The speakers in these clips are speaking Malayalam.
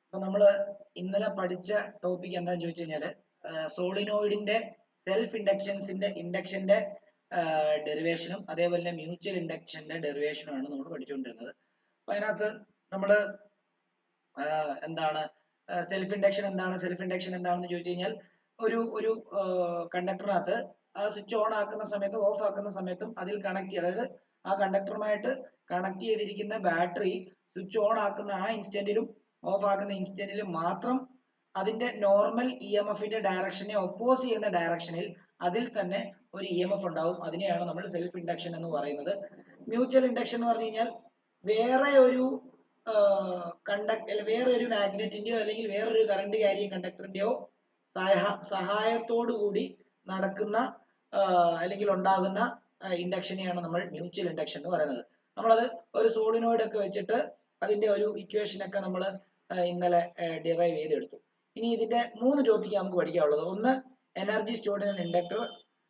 അപ്പൊ നമ്മൾ ഇന്നലെ പഠിച്ച ടോപ്പിക് എന്താന്ന് ചോദിച്ചു കഴിഞ്ഞാല് സോളിനോയിഡിന്റെ സെൽഫ് ഇൻഡക്ഷന്റെ ഡെറിവേഷനും അതേപോലെ തന്നെ മ്യൂച്വൽ ഇൻഡക്ഷന്റെ ഡെറിവേഷനും ആണ് നമ്മൾ പഠിച്ചുകൊണ്ടിരുന്നത്. അപ്പൊ അതിനകത്ത് നമ്മള് എന്താണ് സെൽഫ് ഇൻഡക്ഷൻ എന്താണെന്ന് ചോദിച്ചു കഴിഞ്ഞാൽ ഒരു കണ്ടക്ടറിനകത്ത് ആ സ്വിച്ച് ഓൺ ആക്കുന്ന സമയത്തും ഓഫ് ആക്കുന്ന സമയത്തും അതിൽ കണക്ട് അതായത് ആ കണ്ടക്ടറുമായിട്ട് കണക്ട് ചെയ്തിരിക്കുന്ന ബാറ്ററി സ്വിച്ച് ഓൺ ആക്കുന്ന ആ ഇൻസ്റ്റന്റിലും ഓഫ് ആക്കുന്ന ഇൻസ്റ്റന്റിലും മാത്രം അതിന്റെ നോർമൽ ഇ എം എഫിന്റെ ഡയറക്ഷനെ ഒപ്പോസ് ചെയ്യുന്ന ഡയറക്ഷനിൽ അതിൽ തന്നെ ഒരു ഇ എം എഫ് ഉണ്ടാവും. അതിനെയാണ് നമ്മൾ സെൽഫ് ഇൻഡക്ഷൻ എന്ന് പറയുന്നത്. മ്യൂച്വൽ ഇൻഡക്ഷൻ എന്ന് പറഞ്ഞു കഴിഞ്ഞാൽ വേറെ ഒരു വേറെ ഒരു മാഗ്നറ്റിന്റെയോ അല്ലെങ്കിൽ വേറൊരു കറണ്ട് ക്യാരിയിങ് കണ്ടക്ടറിന്റെയോ സഹായത്തോടു കൂടി നടക്കുന്ന അല്ലെങ്കിൽ ഉണ്ടാകുന്ന ഇൻഡക്ഷനെയാണ് നമ്മൾ മ്യൂച്വൽ ഇൻഡക്ഷൻ എന്ന് പറയുന്നത്. നമ്മളത് ഒരു സോളിനോയിഡ് ഒക്കെ വെച്ചിട്ട് അതിന്റെ ഒരു ഇക്വേഷൻ ഒക്കെ നമ്മൾ ഇന്നലെ ഡിറൈവ് ചെയ്തെടുത്തു. ഇനി ഇതിന്റെ 3 ടോപ്പിക്ക് നമുക്ക് പഠിക്കാനുള്ളത്. ഒന്ന് എനർജി സ്റ്റോർഡ് ഇൻ ഇൻഡക്ടർ,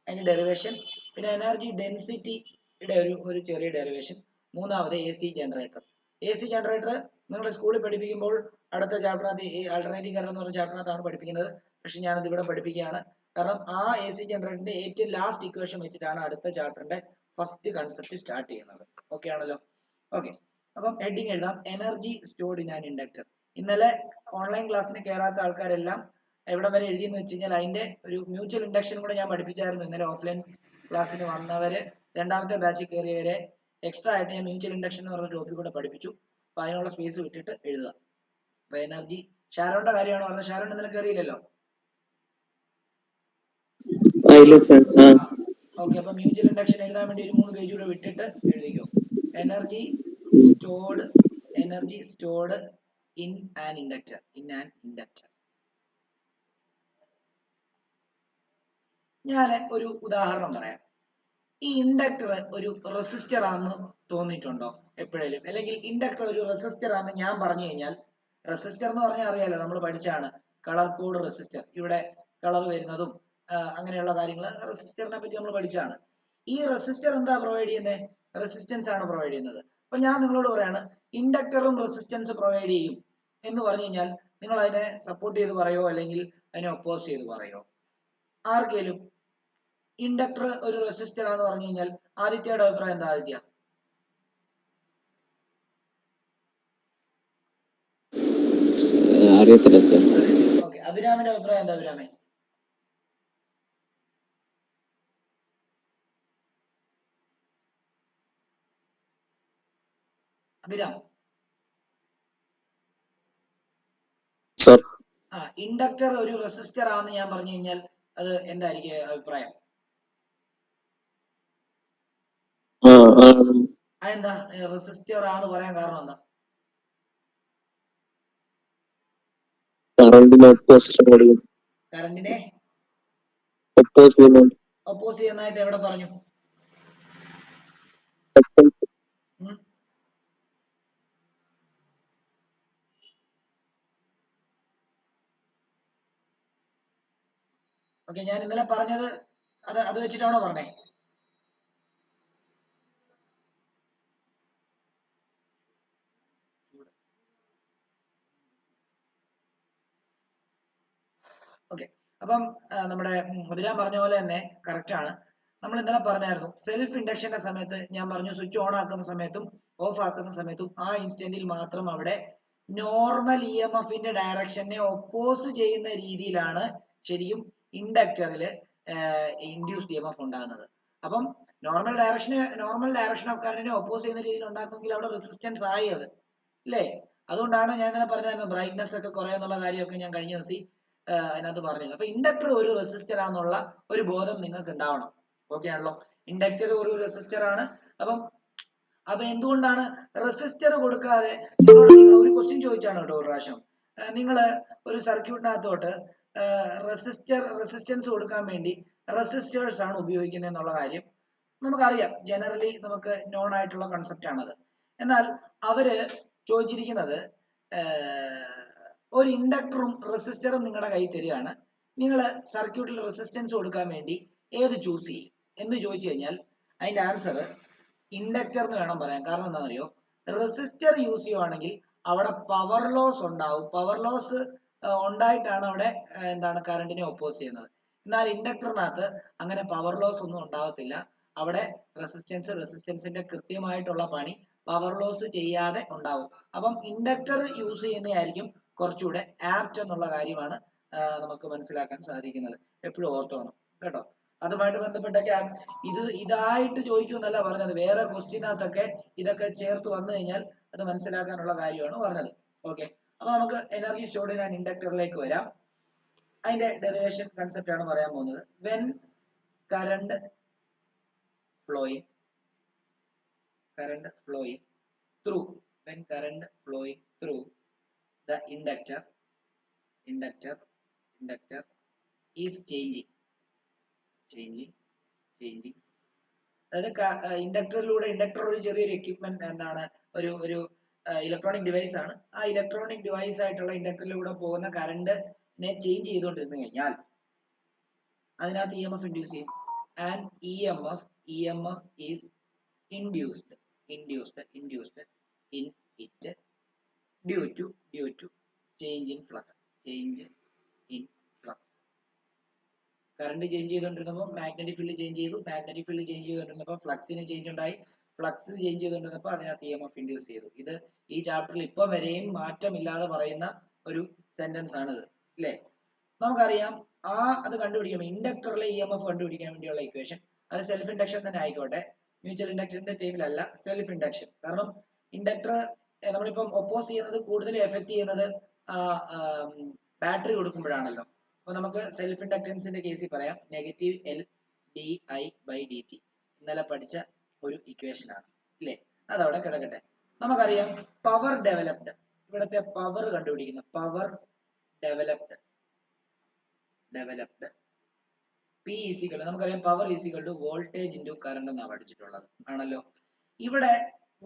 അതിന്റെ ഡെറിവേഷൻ. പിന്നെ എനർജി ഡെൻസിറ്റിയുടെ ഒരു ചെറിയ ഡെറിവേഷൻ. മൂന്നാമത് A C generator. A C generator നിങ്ങൾ സ്കൂളിൽ പഠിപ്പിക്കുമ്പോൾ അടുത്ത ചാപ്റ്ററിനകത്ത് ഈ ആൾട്ടർനേറ്റിംഗ് കറന്റ് എന്ന് പറഞ്ഞ ചാപ്റ്ററിനകത്താണ് പഠിപ്പിക്കുന്നത്. പക്ഷെ ഞാനത് ഇവിടെ പഠിപ്പിക്കുകയാണ്. കാരണം ആ എ സി ജനറേറ്ററിന്റെ ഏറ്റവും ലാസ്റ്റ് ഇക്വേഷൻ വെച്ചിട്ടാണ് അടുത്ത ചാപ്റ്ററിന്റെ ഫസ്റ്റ് കൺസെപ്റ്റ് സ്റ്റാർട്ട് ചെയ്യുന്നത്. ഓക്കെ ആണല്ലോ? ഓക്കെ. അപ്പം ഹെഡിങ് എഴുതാം, energy stored in an inductor. ഇന്നലെ ഓൺലൈൻ ക്ലാസ്സിന് കയറാത്ത ആൾക്കാരെല്ലാം എവിടെ വരെ എഴുതിയെന്ന് വെച്ച് കഴിഞ്ഞാൽ അതിന്റെ ഒരു മ്യൂച്വൽ ഇൻഡക്ഷൻ കൂടെ ഞാൻ പഠിപ്പിച്ചായിരുന്നു. ഇന്നലെ ഓഫ്ലൈൻ ക്ലാസ്സിന് വന്നവര്, രണ്ടാമത്തെ ബാച്ചിൽ കയറിയവരെ എക്സ്ട്രാ ആയിട്ട് ഞാൻ മ്യൂച്വൽ ഇൻഡക്ഷൻ എന്ന് പറഞ്ഞ ടോപ്പിക് കൂടെ പഠിപ്പിച്ചു. അപ്പൊ അതിനുള്ള സ്പേസ് വിട്ടിട്ട് എഴുതുക. അപ്പൊ എനർജി ഷാരോന്റെ കാര്യമാണ് പറഞ്ഞത്. ഷാരോൺ ഇന്നലെ കയറിയില്ലല്ലോ. ഓക്കെ. അപ്പൊ മ്യൂച്വൽ ഇൻഡക്ഷൻ എഴുതാൻ വേണ്ടി ഒരു 3 പേജ് കൂടെ വിട്ടിട്ട് എഴുതിക്കോ. Energy stored in an inductor. ഞാൻ ഒരു ഉദാഹരണം പറയാം. ഈ ഇൻഡക്ടർ ഒരു റെസിസ്റ്റർ ആണെന്ന് തോന്നിയിട്ടുണ്ടോ എപ്പോഴേലും? അല്ലെങ്കിൽ ഇൻഡക്ടർ ഒരു റെസിസ്റ്റർ ആണെന്ന് ഞാൻ പറഞ്ഞു കഴിഞ്ഞാൽ, റെസിസ്റ്റർ എന്ന് പറഞ്ഞാൽ അറിയാലോ, നമ്മൾ പഠിച്ചാണ് കളർ കോഡ് റെസിസ്റ്റർ, ഇവിടെ കളർ വരുന്നതും അങ്ങനെയുള്ള കാര്യങ്ങൾ റെസിസ്റ്ററിനെ പറ്റി നമ്മൾ പഠിച്ചാണ്. ഈ റെസിസ്റ്റർ എന്താ പ്രൊവൈഡ് ചെയ്യുന്നത്? റെസിസ്റ്റൻസ് ആണ് പ്രൊവൈഡ് ചെയ്യുന്നത്. അപ്പൊ ഞാൻ നിങ്ങളോട് പറയാണ് ഇൻഡക്ടറും റെസിസ്റ്റൻസ് പ്രൊവൈഡ് ചെയ്യും എന്ന് പറഞ്ഞു കഴിഞ്ഞാൽ നിങ്ങൾ അതിനെ സപ്പോർട്ട് ചെയ്ത് പറയോ അല്ലെങ്കിൽ അതിനെ ഒപ്പോസ് ചെയ്ത് പറയോ? ആർക്കെങ്കിലും ഇൻഡക്ടർ ഒരു റെസിസ്റ്റർ ആണെന്ന് പറഞ്ഞു കഴിഞ്ഞാൽ ആദിത്യയുടെ അഭിപ്രായം എന്താ? ആദിത്യ? അറിയത്തില്ല സർ. ഓക്കെ. അഭിരാമിന്റെ അഭിപ്രായം എന്താ? അഭിരാമേ? അഭിരാം സർ, ഇൻഡക്ടർ ഒരു റെസിസ്റ്റർ ആണെന്ന് ഞാൻ പറഞ്ഞു കഴിഞ്ഞാൽ അത് എന്തായിരിക്കും അഭിപ്രായം? അതെന്താ റെസിസ്റ്റർ ആണെന്ന് പറയാൻ കാരണം എന്താ? കറണ്ടിനെ ഒപ്പോസ് ചെയ്യുന്നതായിട്ട് എവിടെ പറഞ്ഞു? ഓക്കെ. ഞാൻ ഇന്നലെ പറഞ്ഞത് അത് വെച്ചിട്ടാണോ പറഞ്ഞേ? ഓക്കെ. അപ്പം നമ്മുടെ അഭിരാം പറഞ്ഞ പോലെ തന്നെ കറക്റ്റ് ആണ്. നമ്മൾ ഇന്നലെ പറഞ്ഞായിരുന്നു സെൽഫ് ഇൻഡക്ഷന്റെ സമയത്ത് ഞാൻ പറഞ്ഞു സ്വിച്ച് ഓൺ ആക്കുന്ന സമയത്തും ഓഫ് ആക്കുന്ന സമയത്തും ആ ഇൻസ്റ്റന്റിൽ മാത്രം അവിടെ നോർമൽ ഇ എം എഫിന്റെ ഡയറക്ഷനെ ഒപ്പോസ് ചെയ്യുന്ന രീതിയിലാണ് ശരിക്കും ഇൻഡക്ടറിൽ ഇൻഡ്യൂസ്ഡ് ഇ എം എഫ് ഉണ്ടാകുന്നത്. അപ്പം നോർമൽ ഡയറക്ഷൻ ഓഫ് കറന്റിനെ ഒപ്പോസ് ചെയ്യുന്ന രീതിയിൽ ഉണ്ടാക്കുമെങ്കിൽ അവിടെ റെസിസ്റ്റൻസ് ആയി അത്, അല്ലേ? അതുകൊണ്ടാണ് ഞാൻ ഇന്നലെ പറഞ്ഞായിരുന്നു ബ്രൈറ്റ്നസ് ഒക്കെ കുറയാന്നുള്ള കാര്യമൊക്കെ ഞാൻ കഴിഞ്ഞ ദിവസം അതിനകത്ത് പറഞ്ഞത്. അപ്പൊ ഇൻഡക്ടർ ഒരു റെസിസ്റ്റർ ആണെന്നുള്ള ഒരു ബോധം നിങ്ങൾക്ക് ഉണ്ടാവണം. ഓക്കെ ആണല്ലോ? ഇൻഡക്ടർ ഒരു റെസിസ്റ്റർ ആണ്. അപ്പൊ എന്തുകൊണ്ടാണ് റെസിസ്റ്റർ കൊടുക്കാതെ ഒരു ക്വസ്റ്റ്യൻ ചോദിച്ചാണ് കേട്ടോ ഒരു പ്രാവശ്യം, നിങ്ങൾ ഒരു സർക്യൂട്ടിനകത്തോട്ട് റെസിസ്റ്റൻസ് കൊടുക്കാൻ വേണ്ടി റെസിസ്റ്റേഴ്സ് ആണ് ഉപയോഗിക്കുന്നത് എന്നുള്ള കാര്യം നമുക്കറിയാം. ജനറലി നമുക്ക് നോൺ ആയിട്ടുള്ള കൺസെപ്റ്റ് ആണത്. എന്നാൽ അവര് ചോദിച്ചിരിക്കുന്നത് ഒരു ഇൻഡക്ടറും റെസിസ്റ്ററും നിങ്ങളുടെ കയ്യിൽ തരികയാണ്, നിങ്ങൾ സർക്യൂട്ടിൽ റെസിസ്റ്റൻസ് കൊടുക്കാൻ വേണ്ടി ഏത് ചൂസ് ചെയ്യും എന്ന് ചോദിച്ചു കഴിഞ്ഞാൽ അതിന്റെ ആൻസർ ഇൻഡക്ടർ എന്ന് വേണം പറയാൻ. കാരണം എന്താണെന്നറിയോ? റെസിസ്റ്റർ യൂസ് ചെയ്യുവാണെങ്കിൽ അവിടെ പവർ ലോസ് ഉണ്ടാവും. പവർ ലോസ് ഉണ്ടായിട്ടാണ് അവിടെ എന്താണ് കറണ്ടിനെ ഒപ്പോസ് ചെയ്യുന്നത്. എന്നാൽ ഇൻഡക്ടറിനകത്ത് അങ്ങനെ പവർ ലോസ് ഒന്നും ഉണ്ടാകത്തില്ല. അവിടെ റെസിസ്റ്റൻസിന്റെ കൃത്യമായിട്ടുള്ള പണി പവർ ലോസ് ചെയ്യാതെ ഉണ്ടാവും. അപ്പം ഇൻഡക്ടർ യൂസ് ചെയ്യുന്നതായിരിക്കും കുറച്ചുകൂടെ ആപ്റ്റ് എന്നുള്ള കാര്യമാണ് നമുക്ക് മനസ്സിലാക്കാൻ സാധിക്കുന്നത്. എപ്പോഴും ഓർത്തോണം കേട്ടോ. അതുമായിട്ട് ബന്ധപ്പെട്ടൊക്കെ ഇതായിട്ട് ചോദിക്കുമെന്നല്ല പറഞ്ഞത്, വേറെ ക്വസ്റ്റ്യനകത്തൊക്കെ ഇതൊക്കെ ചേർത്ത് വന്നു കഴിഞ്ഞാൽ അത് മനസ്സിലാക്കാനുള്ള കാര്യമാണ് പറഞ്ഞത്. ഓക്കെ, അപ്പൊ നമുക്ക് എനർജി സ്റ്റോർഡ് ഇൻ ആൻ ഇൻഡക്ടറിലേക്ക് വരാം. അതിന്റെ ഡെറിവേഷൻ കൺസെപ്റ്റ് ആണ് പറയാൻ പോകുന്നത്. When current flowing through the inductor is changing. അതായത് ഇൻഡക്ടർ ഒരു ചെറിയൊരു എക്യുപ്മെന്റ് എന്താണ്, ഒരു ഇലക്ട്രോണിക് ഡിവൈസ് ആണ്. ആ ഇലക്ട്രോണിക് ഡിവൈസ് ആയിട്ടുള്ള ഇൻഡക്ടറിലൂടെ പോകുന്ന കറണ്ടിനെ ചേഞ്ച് ചെയ്തുകൊണ്ടിരുന്നു കഴിഞ്ഞാൽ അതിനകത്ത് EMF ഇൻഡ്യൂസ് ചെയ്യും. And EMF is induced in it due to change in flux. Current change ചെയ്തുകൊണ്ടിരുന്നപ്പോൾ മാഗ്നറ്റിക് ഫീൽഡ് ചേഞ്ച് ചെയ്തുകൊണ്ടിരുന്നപ്പോൾ ഫ്ലക്സിന് ചേഞ്ച് ഉണ്ടായി. ഫ്ലക്സ് ചേഞ്ച് ചെയ്തുകൊണ്ടിരുന്നപ്പോൾ അതിനകത്ത് EMF ഇൻഡ്യൂസ് ചെയ്തു. ഇത് ഈ ചാപ്റ്ററിൽ ഇപ്പം വരെയും മാറ്റമില്ലാതെ പറയുന്ന ഒരു സെന്റൻസ് ആണ് ഇത്, അല്ലേ? നമുക്കറിയാം അത് കണ്ടുപിടിക്കാൻ ഇൻഡക്ടറിലെ EMF കണ്ടുപിടിക്കാൻ വേണ്ടിയുള്ള ഇക്വേഷൻ അത് സെൽഫ് ഇൻഡക്ഷൻ തന്നെ ആയിക്കോട്ടെ. മ്യൂച്വൽ ഇൻഡക്ഷന്റെ ടൈമിലല്ല, സെൽഫ് ഇൻഡക്ഷൻ. കാരണം ഇൻഡക്ടർ നമ്മളിപ്പം ഒപ്പോസ് ചെയ്യുന്നത് കൂടുതൽ എഫക്ട് ചെയ്യുന്നത് ബാറ്ററി കൊടുക്കുമ്പോഴാണല്ലോ. അപ്പൊ നമുക്ക് സെൽഫ് ഇൻഡക്റ്റൻസിന്റെ കേസിൽ പറയാം നെഗറ്റീവ് LdI/dt. ഇന്നലെ പഠിച്ച ഒരു ഇക്വേഷൻ ആണ്, ഇല്ലേ? അതവിടെ കിടക്കട്ടെ. നമുക്കറിയാം പവർ ഡെവലപ്ഡ്, ഇവിടുത്തെ പവർ കണ്ടുപിടിക്കുന്ന പവർ ഡെവലപ്ഡ് P ഈസിക്കൽ, നമുക്കറിയാം power is equal to voltage into current എന്നാണ് പഠിച്ചിട്ടുള്ളത് ആണല്ലോ. ഇവിടെ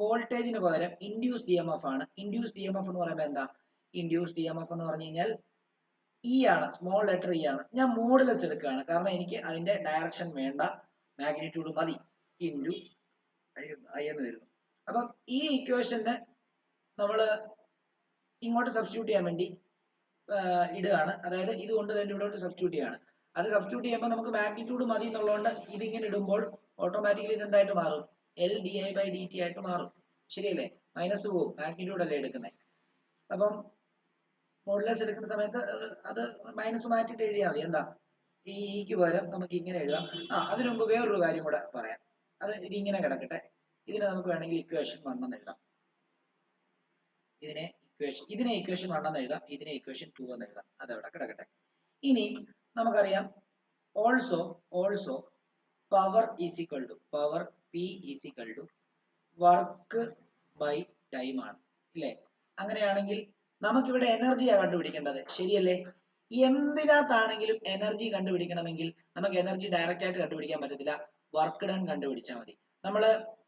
വോൾട്ടേജിന് പകരം ഇൻഡ്യൂസ്ഡ് EMF ആണ്. ഇൻഡ്യൂസ്ഡ് EMF എന്ന് പറയുമ്പോൾ എന്താ? ഇൻഡ്യൂസ്ഡ് EMF എന്ന് പറഞ്ഞു കഴിഞ്ഞാൽ E ആണ്, സ്മോൾ ലെറ്റർ E ആണ്. ഞാൻ മോഡുലസ് എടുക്കുകയാണ് കാരണം എനിക്ക് അതിന്റെ ഡയറക്ഷൻ വേണ്ട, മാഗ്നിറ്റ്യൂഡ് മതി. ഇൻറ്റു I എന്ന് വരുന്നു. അപ്പം ഈ ഇക്വേഷന് നമ്മൾ ഇങ്ങോട്ട് സബ്സ്റ്റിറ്റ്യൂട്ട് ചെയ്യാൻ വേണ്ടി ഇടുകയാണ്. അതായത് ഇത് കൊണ്ട് തന്നെ ഇവിടോട്ട് സബ്സ്റ്റിറ്റ്യൂട്ട് ചെയ്യാണ്. അത് സബ്സ്റ്റിറ്റ്യൂട്ട് ചെയ്യുമ്പോൾ നമുക്ക് മാഗ്നിറ്റ്യൂഡ് മതി എന്നുള്ളതുകൊണ്ട് ഇതിങ്ങനെ ഇടുമ്പോൾ ഓട്ടോമാറ്റിക്കലി ഇത് എന്തായിട്ട് മാറും? LdI/dt ആയിട്ട് മാറും. ശരിയല്ലേ? മൈനസ് പോവും, മാഗ്നിറ്റ്യൂഡ് അല്ലേ എടുക്കുന്നത്. അപ്പം മോഡുലസ് എടുക്കുന്ന സമയത്ത് അത് മൈനസ് മാറ്റിയിട്ട് എഴുതിയാൽ മതി. എന്താ ഈ ഇക്ക് പകരം നമുക്ക് ഇങ്ങനെ എഴുതാം. അതിനു മുമ്പ് വേറൊരു കാര്യം കൂടെ പറയാം. അത് ഇതിങ്ങനെ കിടക്കട്ടെ. ഇതിനെ നമുക്ക് വേണമെങ്കിൽ ഇക്വേഷൻ 1 എന്ന് എഴുതാം. ഇതിനെ ഇക്വേഷൻ 1 എന്ന് എഴുതാം, ഇതിനെ ഇക്വേഷൻ 2 എന്ന് എഴുതാം. അതവിടെ കിടക്കട്ടെ. ഇനി നമുക്കറിയാം also power P is equal to work by time ആണ്, ഇല്ലേ? അങ്ങനെയാണെങ്കിൽ നമുക്കിവിടെ എനർജിയാണ് കണ്ടുപിടിക്കേണ്ടത്, ശരിയല്ലേ? എന്തിനകത്താണെങ്കിലും എനർജി കണ്ടുപിടിക്കണമെങ്കിൽ നമുക്ക് എനർജി ഡയറക്റ്റ് ആയിട്ട് കണ്ടുപിടിക്കാൻ പറ്റത്തില്ല, വർക്ക് ഡൺ കണ്ടുപിടിച്ചാൽ മതി. നമ്മൾ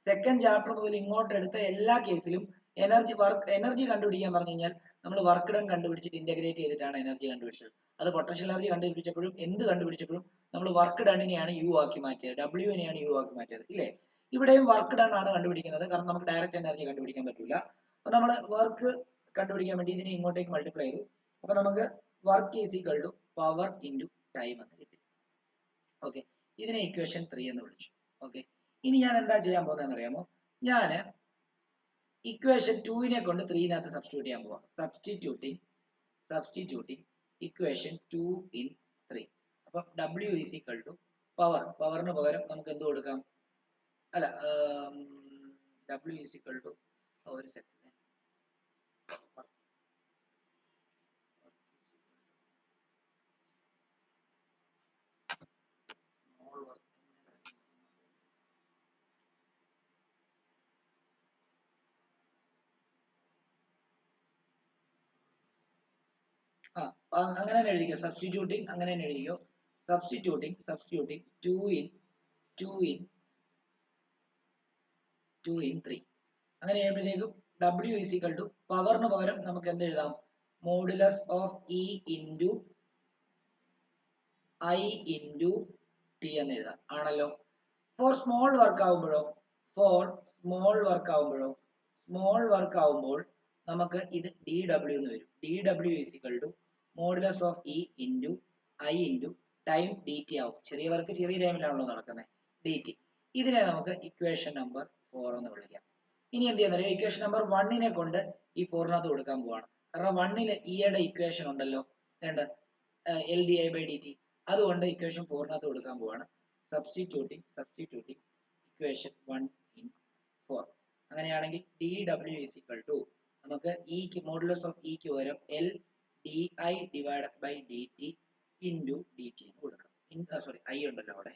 സെക്കൻഡ് ചാപ്റ്റർ മുതൽ ഇങ്ങോട്ട് എടുത്ത എല്ലാ കേസിലും എനർജി കണ്ടുപിടിക്കാൻ പറഞ്ഞു കഴിഞ്ഞാൽ നമ്മൾ വർക്ക് ഡൺ കണ്ടുപിടിച്ചിട്ട് ഇന്റഗ്രേറ്റ് ചെയ്തിട്ടാണ് എനർജി കണ്ടുപിടിച്ചത്. അത് പൊട്ടൻഷ്യൽ എനർജി കണ്ടുപിടിച്ചപ്പോഴും കണ്ടുപിടിച്ചപ്പോഴും നമ്മൾ വർക്ക് ഡണ്ണിനെയാണ് U ആക്കി മാറ്റിയത്, Wനെയാണ് U ആക്കി മാറ്റിയത്, ഇല്ലേ? ഇവിടെയും വർക്ക് ഡൺ ആണ് കണ്ടുപിടിക്കുന്നത്, കാരണം നമുക്ക് ഡയറക്റ്റ് എനർജി കണ്ടുപിടിക്കാൻ പറ്റില്ല. അപ്പൊ നമ്മൾ വർക്ക് കണ്ടുപിടിക്കാൻ വേണ്ടി ഇതിനെ ഇങ്ങോട്ടേക്ക് മൾട്ടിപ്ലൈ ചെയ്തു. അപ്പൊ നമുക്ക് work is equal to power into time എന്ന് കിട്ടി. ഓക്കെ, ഇതിനെ ഇക്വേഷൻ 3 എന്ന് വിളിച്ചു. ഓക്കെ, ഇനി ഞാൻ എന്താ ചെയ്യാൻ പോകുന്നതെന്ന് അറിയാമോ? ഞാൻ ഇക്വേഷൻ 2നെ കൊണ്ട് 3നകത്ത് സബ്സ്റ്റിറ്റ്യൂട്ട് ചെയ്യാൻ പോവാം. Substituting equation 2 in 3. അപ്പൊ W ഈസിക്കൽ ടു പവറിന് പകരം നമുക്ക് എന്ത് കൊടുക്കാം? അല്ല, W ഈസിക്കൽ ടു ഒരു സെക്കൻഡ്, അങ്ങനെ തന്നെ എഴുതിക്കോ. സബ്സ്റ്റിറ്റ്യൂട്ടിംഗ് അങ്ങനെ തന്നെ എഴുതിക്കോ. Substituting 2 in 3. അങ്ങനെ ചെയ്യുമ്പോഴത്തേക്കും W ഈസിക്കൽ ടു പവറിന് പകരം നമുക്ക് എന്ത് എഴുതാം? Modulus of E into I into T എന്ന് എഴുതാം, ആണല്ലോ. ഫോർ സ്മോൾ വർക്ക് ആവുമ്പോഴോ നമുക്ക് ഇത് ഡി ഡബ്ല്യു എന്ന് വരും. D W is equal to modulus of E into I into time D T ആവും. ചെറിയ വർക്ക് ചെറിയ ടൈമിലാണല്ലോ നടക്കുന്നത്, ഡി ടി. ഇതിനെ നമുക്ക് ഇക്വേഷൻ നമ്പർ 4 എന്ന് വിളിക്കാം. ഇനി എന്ത് ചെയ്യുന്ന ഇക്വേഷൻ നമ്പർ 1നെ കൊണ്ട് ഈ 4നകത്ത് കൊടുക്കാൻ പോവാണ്. കാരണം 1ല് ഇയുടെ ഇക്വേഷൻ ഉണ്ടല്ലോ, വേണ്ട L D I by D T, അതുകൊണ്ട് ഇക്വേഷൻ 4നകത്ത് കൊടുക്കാൻ പോവാണ്. Substituting equation 1 in 4. അങ്ങനെയാണെങ്കിൽ D W is equal to നമുക്ക് ഇക്ക് മോഡുലസ് ഓഫ് ഇക്ക് പകരം L D I divided by D T into D T എന്ന് കൊടുക്കാം. സോറി, ഐ ഉണ്ടല്ലോ അവിടെ,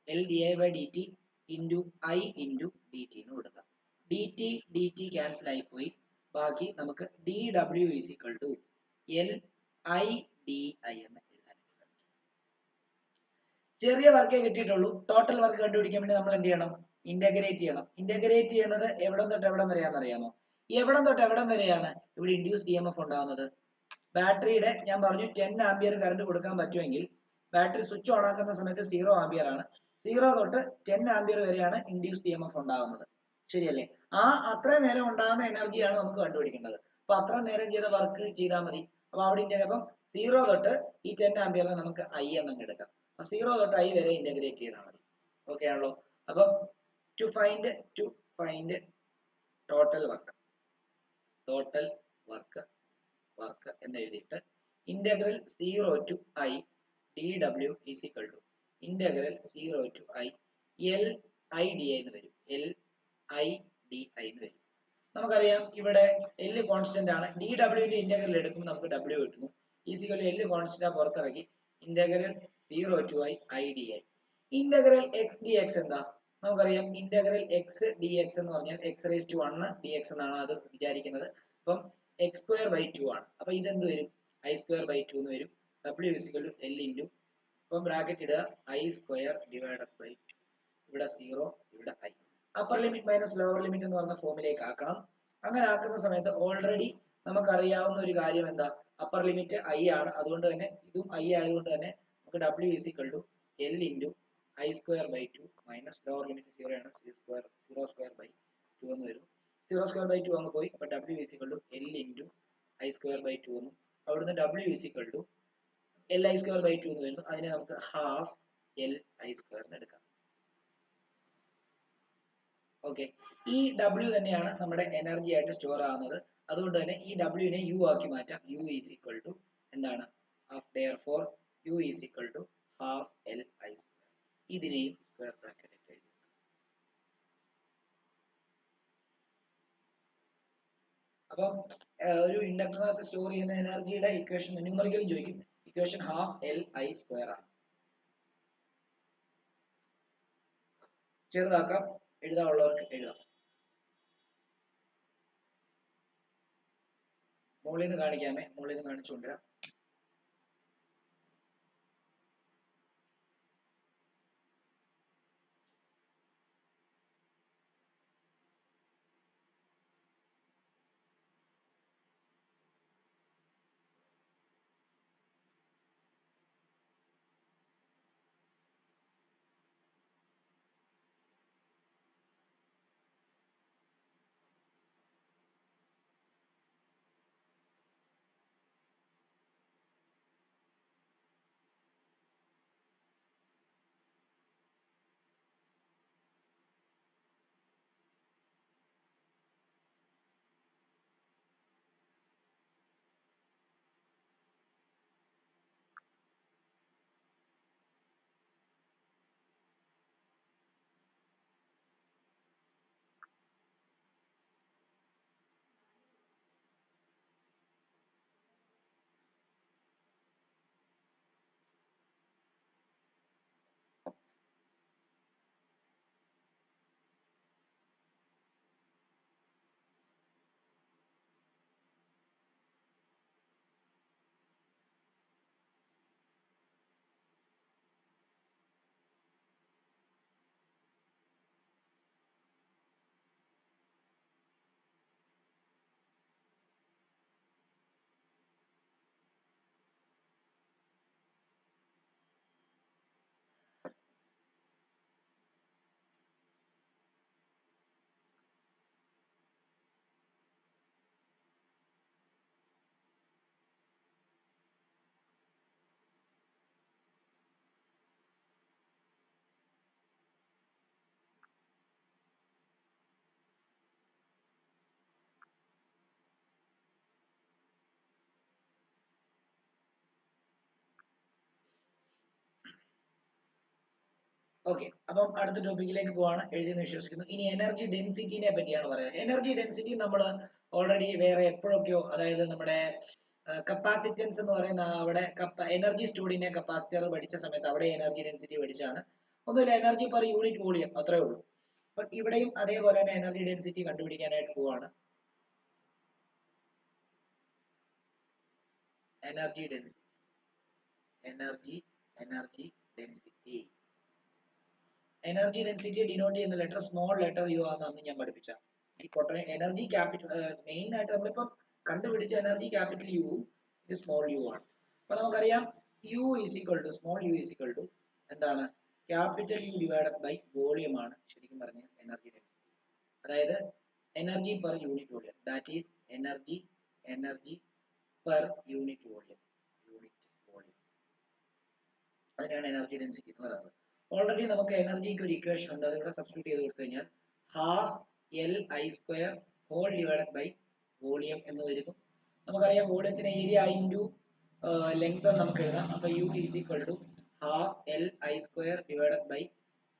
L D I by D T into I into D T എന്ന് കൊടുക്കാം. ഡി ടി ക്യാൻസൽ ആയി പോയി. ബാക്കി നമുക്ക് D W is equal to L I D I എന്ന് എഴുതാൻ. ചെറിയ വർക്കേ കിട്ടിയിട്ടുള്ളൂ. ടോട്ടൽ വർക്ക് കണ്ടുപിടിക്കാൻ വേണ്ടി നമ്മൾ എന്ത് ചെയ്യണം? ഇന്റഗ്രേറ്റ് ചെയ്യണം. ഇന്റഗ്രേറ്റ് ചെയ്യുന്നത് എവിടം തൊട്ട് എവിടം വരെയാണെന്ന് അറിയാമോ? എവിടം തൊട്ട് എവിടം വരെയാണ് ഇവിടെ ഇൻഡ്യൂസ് ഡി എം എഫ് ഉണ്ടാകുന്നത്? ബാറ്ററിയുടെ ഞാൻ പറഞ്ഞു 10 ആംപിയർ കറണ്ട് കൊടുക്കാൻ പറ്റുമെങ്കിൽ ബാറ്ററി സ്വിച്ച് ഓൺ ആക്കുന്ന സമയത്ത് 0 ആംപിയർ ആണ്. 0 തൊട്ട് 10 ആംപിയർ വരെയാണ് ഇൻഡ്യൂസ് ഡി എം എഫ് ഉണ്ടാകുന്നത്. ശരിയല്ലേ? ആ അത്രയും നേരം ഉണ്ടാകുന്ന എനർജിയാണ് നമുക്ക് കണ്ടുപിടിക്കേണ്ടത്. അപ്പൊ അത്രയും നേരം ചെയ്ത വർക്ക് ചെയ്താൽ മതി. അപ്പൊ അവിടെ അപ്പം 0 തൊട്ട് ഈ 10 ആംപിയറിനെ നമുക്ക് ഐ എന്നങ്ങ് എടുക്കാം. 0 തൊട്ട് ഐ വരെ ഇന്റഗ്രേറ്റ് ചെയ്താൽ മതി. ഓക്കെ ആണല്ലോ? അപ്പം ടു ഫൈൻഡ് ടോട്ടൽ വർക്ക് എന്ന് എഴുതിയിട്ട് integral 0 to I D W is equal to integral 0 to I L I D I എന്ന് വരും. എൽ ഐ ഡി ഐ എന്ന് വരും. നമുക്കറിയാം ഇവിടെ എൽ കോൺസ്റ്റന്റ് ആണ്. ഡി ഡബ്ല്യുവിന്റെ ഇന്റഗ്രൽ എടുക്കുമ്പോൾ നമുക്ക് ഡബ്ല്യു കിട്ടുന്നു. ഈസിക്കൽ എൽ കോൺസ്റ്റന്റ് പുറത്തിറക്കി integral 0 to I I D I. Integral X D X എന്താ? നമുക്കറിയാം ഇന്റഗ്രൽ എക്സ് ഡി എക്സ് എന്ന് പറഞ്ഞാൽ X raise to 1 D X എന്നാണ് അത് വിചാരിക്കുന്നത്. അപ്പം എക്സ് സ്ക്വയർ ബൈ 2 ആണ്. അപ്പൊ ഇതെന്ത് വരും? ഐ സ്ക്വയർ ബൈ 2 എന്ന് വരും. W is equal to L into, അപ്പം ബ്രാക്കറ്റ് ഇടുക, ഐ സ്ക്വയർ ഡിവൈഡഡ് ബൈ 2. ഇവിടെ 0, ഇവിടെ ഐ. Upper limit minus lower limit എന്ന് പറയുന്ന ഫോമിലേക്ക് ആക്കണം. അങ്ങനെ ആക്കുന്ന സമയത്ത് ഓൾറെഡി നമുക്കറിയാവുന്ന ഒരു കാര്യം എന്താ? അപ്പർ ലിമിറ്റ് ഐ ആണ്. അതുകൊണ്ട് തന്നെ ഇതും ഐ ആയതുകൊണ്ട് തന്നെ നമുക്ക് W is equal to L into I square by 2 minus lower limit 0 ആണ്, 0 സ്ക്വയർ ബൈ 2 എന്ന് വരും. 0 സ്ക്വയർ ബൈ 2 അങ്ങ് പോയി. അപ്പൊ W is equal to L into I square by 2 എന്നും അവിടുന്ന് W is equal to L I square by 2 എന്ന് വരുന്നു. അതിനെ നമുക്ക് ഹാഫ് എൽ ഐ സ്ക്വയർ എന്ന് എടുക്കാം. ഓക്കെ, ഈ ഡബ്ല്യു തന്നെയാണ് നമ്മുടെ എനർജി ആയിട്ട് സ്റ്റോർ ആകുന്നത്. അതുകൊണ്ട് തന്നെ ഈ ഡബ്ല്യുവിനെ യു ആക്കി മാറ്റാം. യു ഈസ് ഈക്വൽ ടു എന്താണ്? Half. therefore U is equal to half L I square. ഇതിനെയും സ്ക്വയർ ബ്രാക്കറ്റ് എഴുതി. അപ്പം ഒരു ഇൻഡക്ടറിനകത്ത് സ്റ്റോർ ചെയ്യുന്ന എനർജിയുടെ ഇക്വേഷൻ ന്യൂമറിക്കലി ചോദിക്കും. Equation half L I square ആണ്. ചെറുതാക്കാം, എഴുതാനുള്ളവർക്ക് എഴുതാം. മുകളിൽ നിന്ന് കാണിക്കാമേ, മുകളിൽ നിന്ന് കാണിച്ചുകൊണ്ടിരാം. ഓക്കെ, അപ്പം അടുത്ത ടോപ്പിക്കിലേക്ക് പോവാണ്, എഴുതിയെന്ന് വിശ്വസിക്കുന്നു. ഇനി എനർജി ഡെൻസിറ്റിനെ പറ്റിയാണ് പറയുന്നത്. എനർജി ഡെൻസിറ്റി നമ്മൾ ഓൾറെഡി വേറെ എപ്പോഴൊക്കെയോ, അതായത് നമ്മുടെ കപ്പാസിറ്റൻസ് എന്ന് പറയുന്ന അവിടെ എനർജി സ്റ്റോർഡിനെ കപ്പാസിറ്റർ പഠിച്ച സമയത്ത് അവിടെ എനർജി ഡെൻസിറ്റി പഠിച്ചാണ്. ഒന്നുമില്ല, എനർജി പെർ യൂണിറ്റ് വോളിയം അത്രേ ഉള്ളൂ. ബട്ട് ഇവിടെയും അതേപോലെ തന്നെ എനർജി ഡെൻസിറ്റി കണ്ടുപിടിക്കാനായിട്ട് പോവാണ്. Energy density energy density denote ചെയ്യുന്ന ലെറ്റർ സ്മോൾ ലെറ്റർ യു ആണെന്ന് ഞാൻ പഠിപ്പിച്ച. ഈ എനർജി ക്യാപിറ്റൽ മെയിൻ ആയിട്ട് നമ്മളിപ്പം കണ്ടുപിടിച്ച എനർജി ക്യാപിറ്റൽ യു, ഇത് സ്മോൾ യു ആണ്. അപ്പൊ നമുക്കറിയാം U is equal to, small U is equal to എന്താണ്, capital U divided by volume ആണ് ശരിക്കും പറഞ്ഞ എനർജി ഡെൻസിറ്റി. അതായത് energy per unit volume, that is energy per unit volume. അതിനാണ് എനർജി ഡെൻസിറ്റി എന്ന് പറയുന്നത്. ഓൾറെഡി നമുക്ക് എനർജിക്ക് ഒരു ഇക്വേഷൻ ഉണ്ട്, അതിവിടെ സബ്സ്റ്റിറ്റ്യൂട്ട് ചെയ്ത് കൊടുത്തു കഴിഞ്ഞാൽ half L I square whole divided by volume എന്ന് വരുന്നു. നമുക്കറിയാം വോളിയത്തിന് ഏരിയ ഇൻറ്റു ലെങ്ത് നമുക്ക് എഴുതാം. അപ്പൊ U is equal to half L I square divided by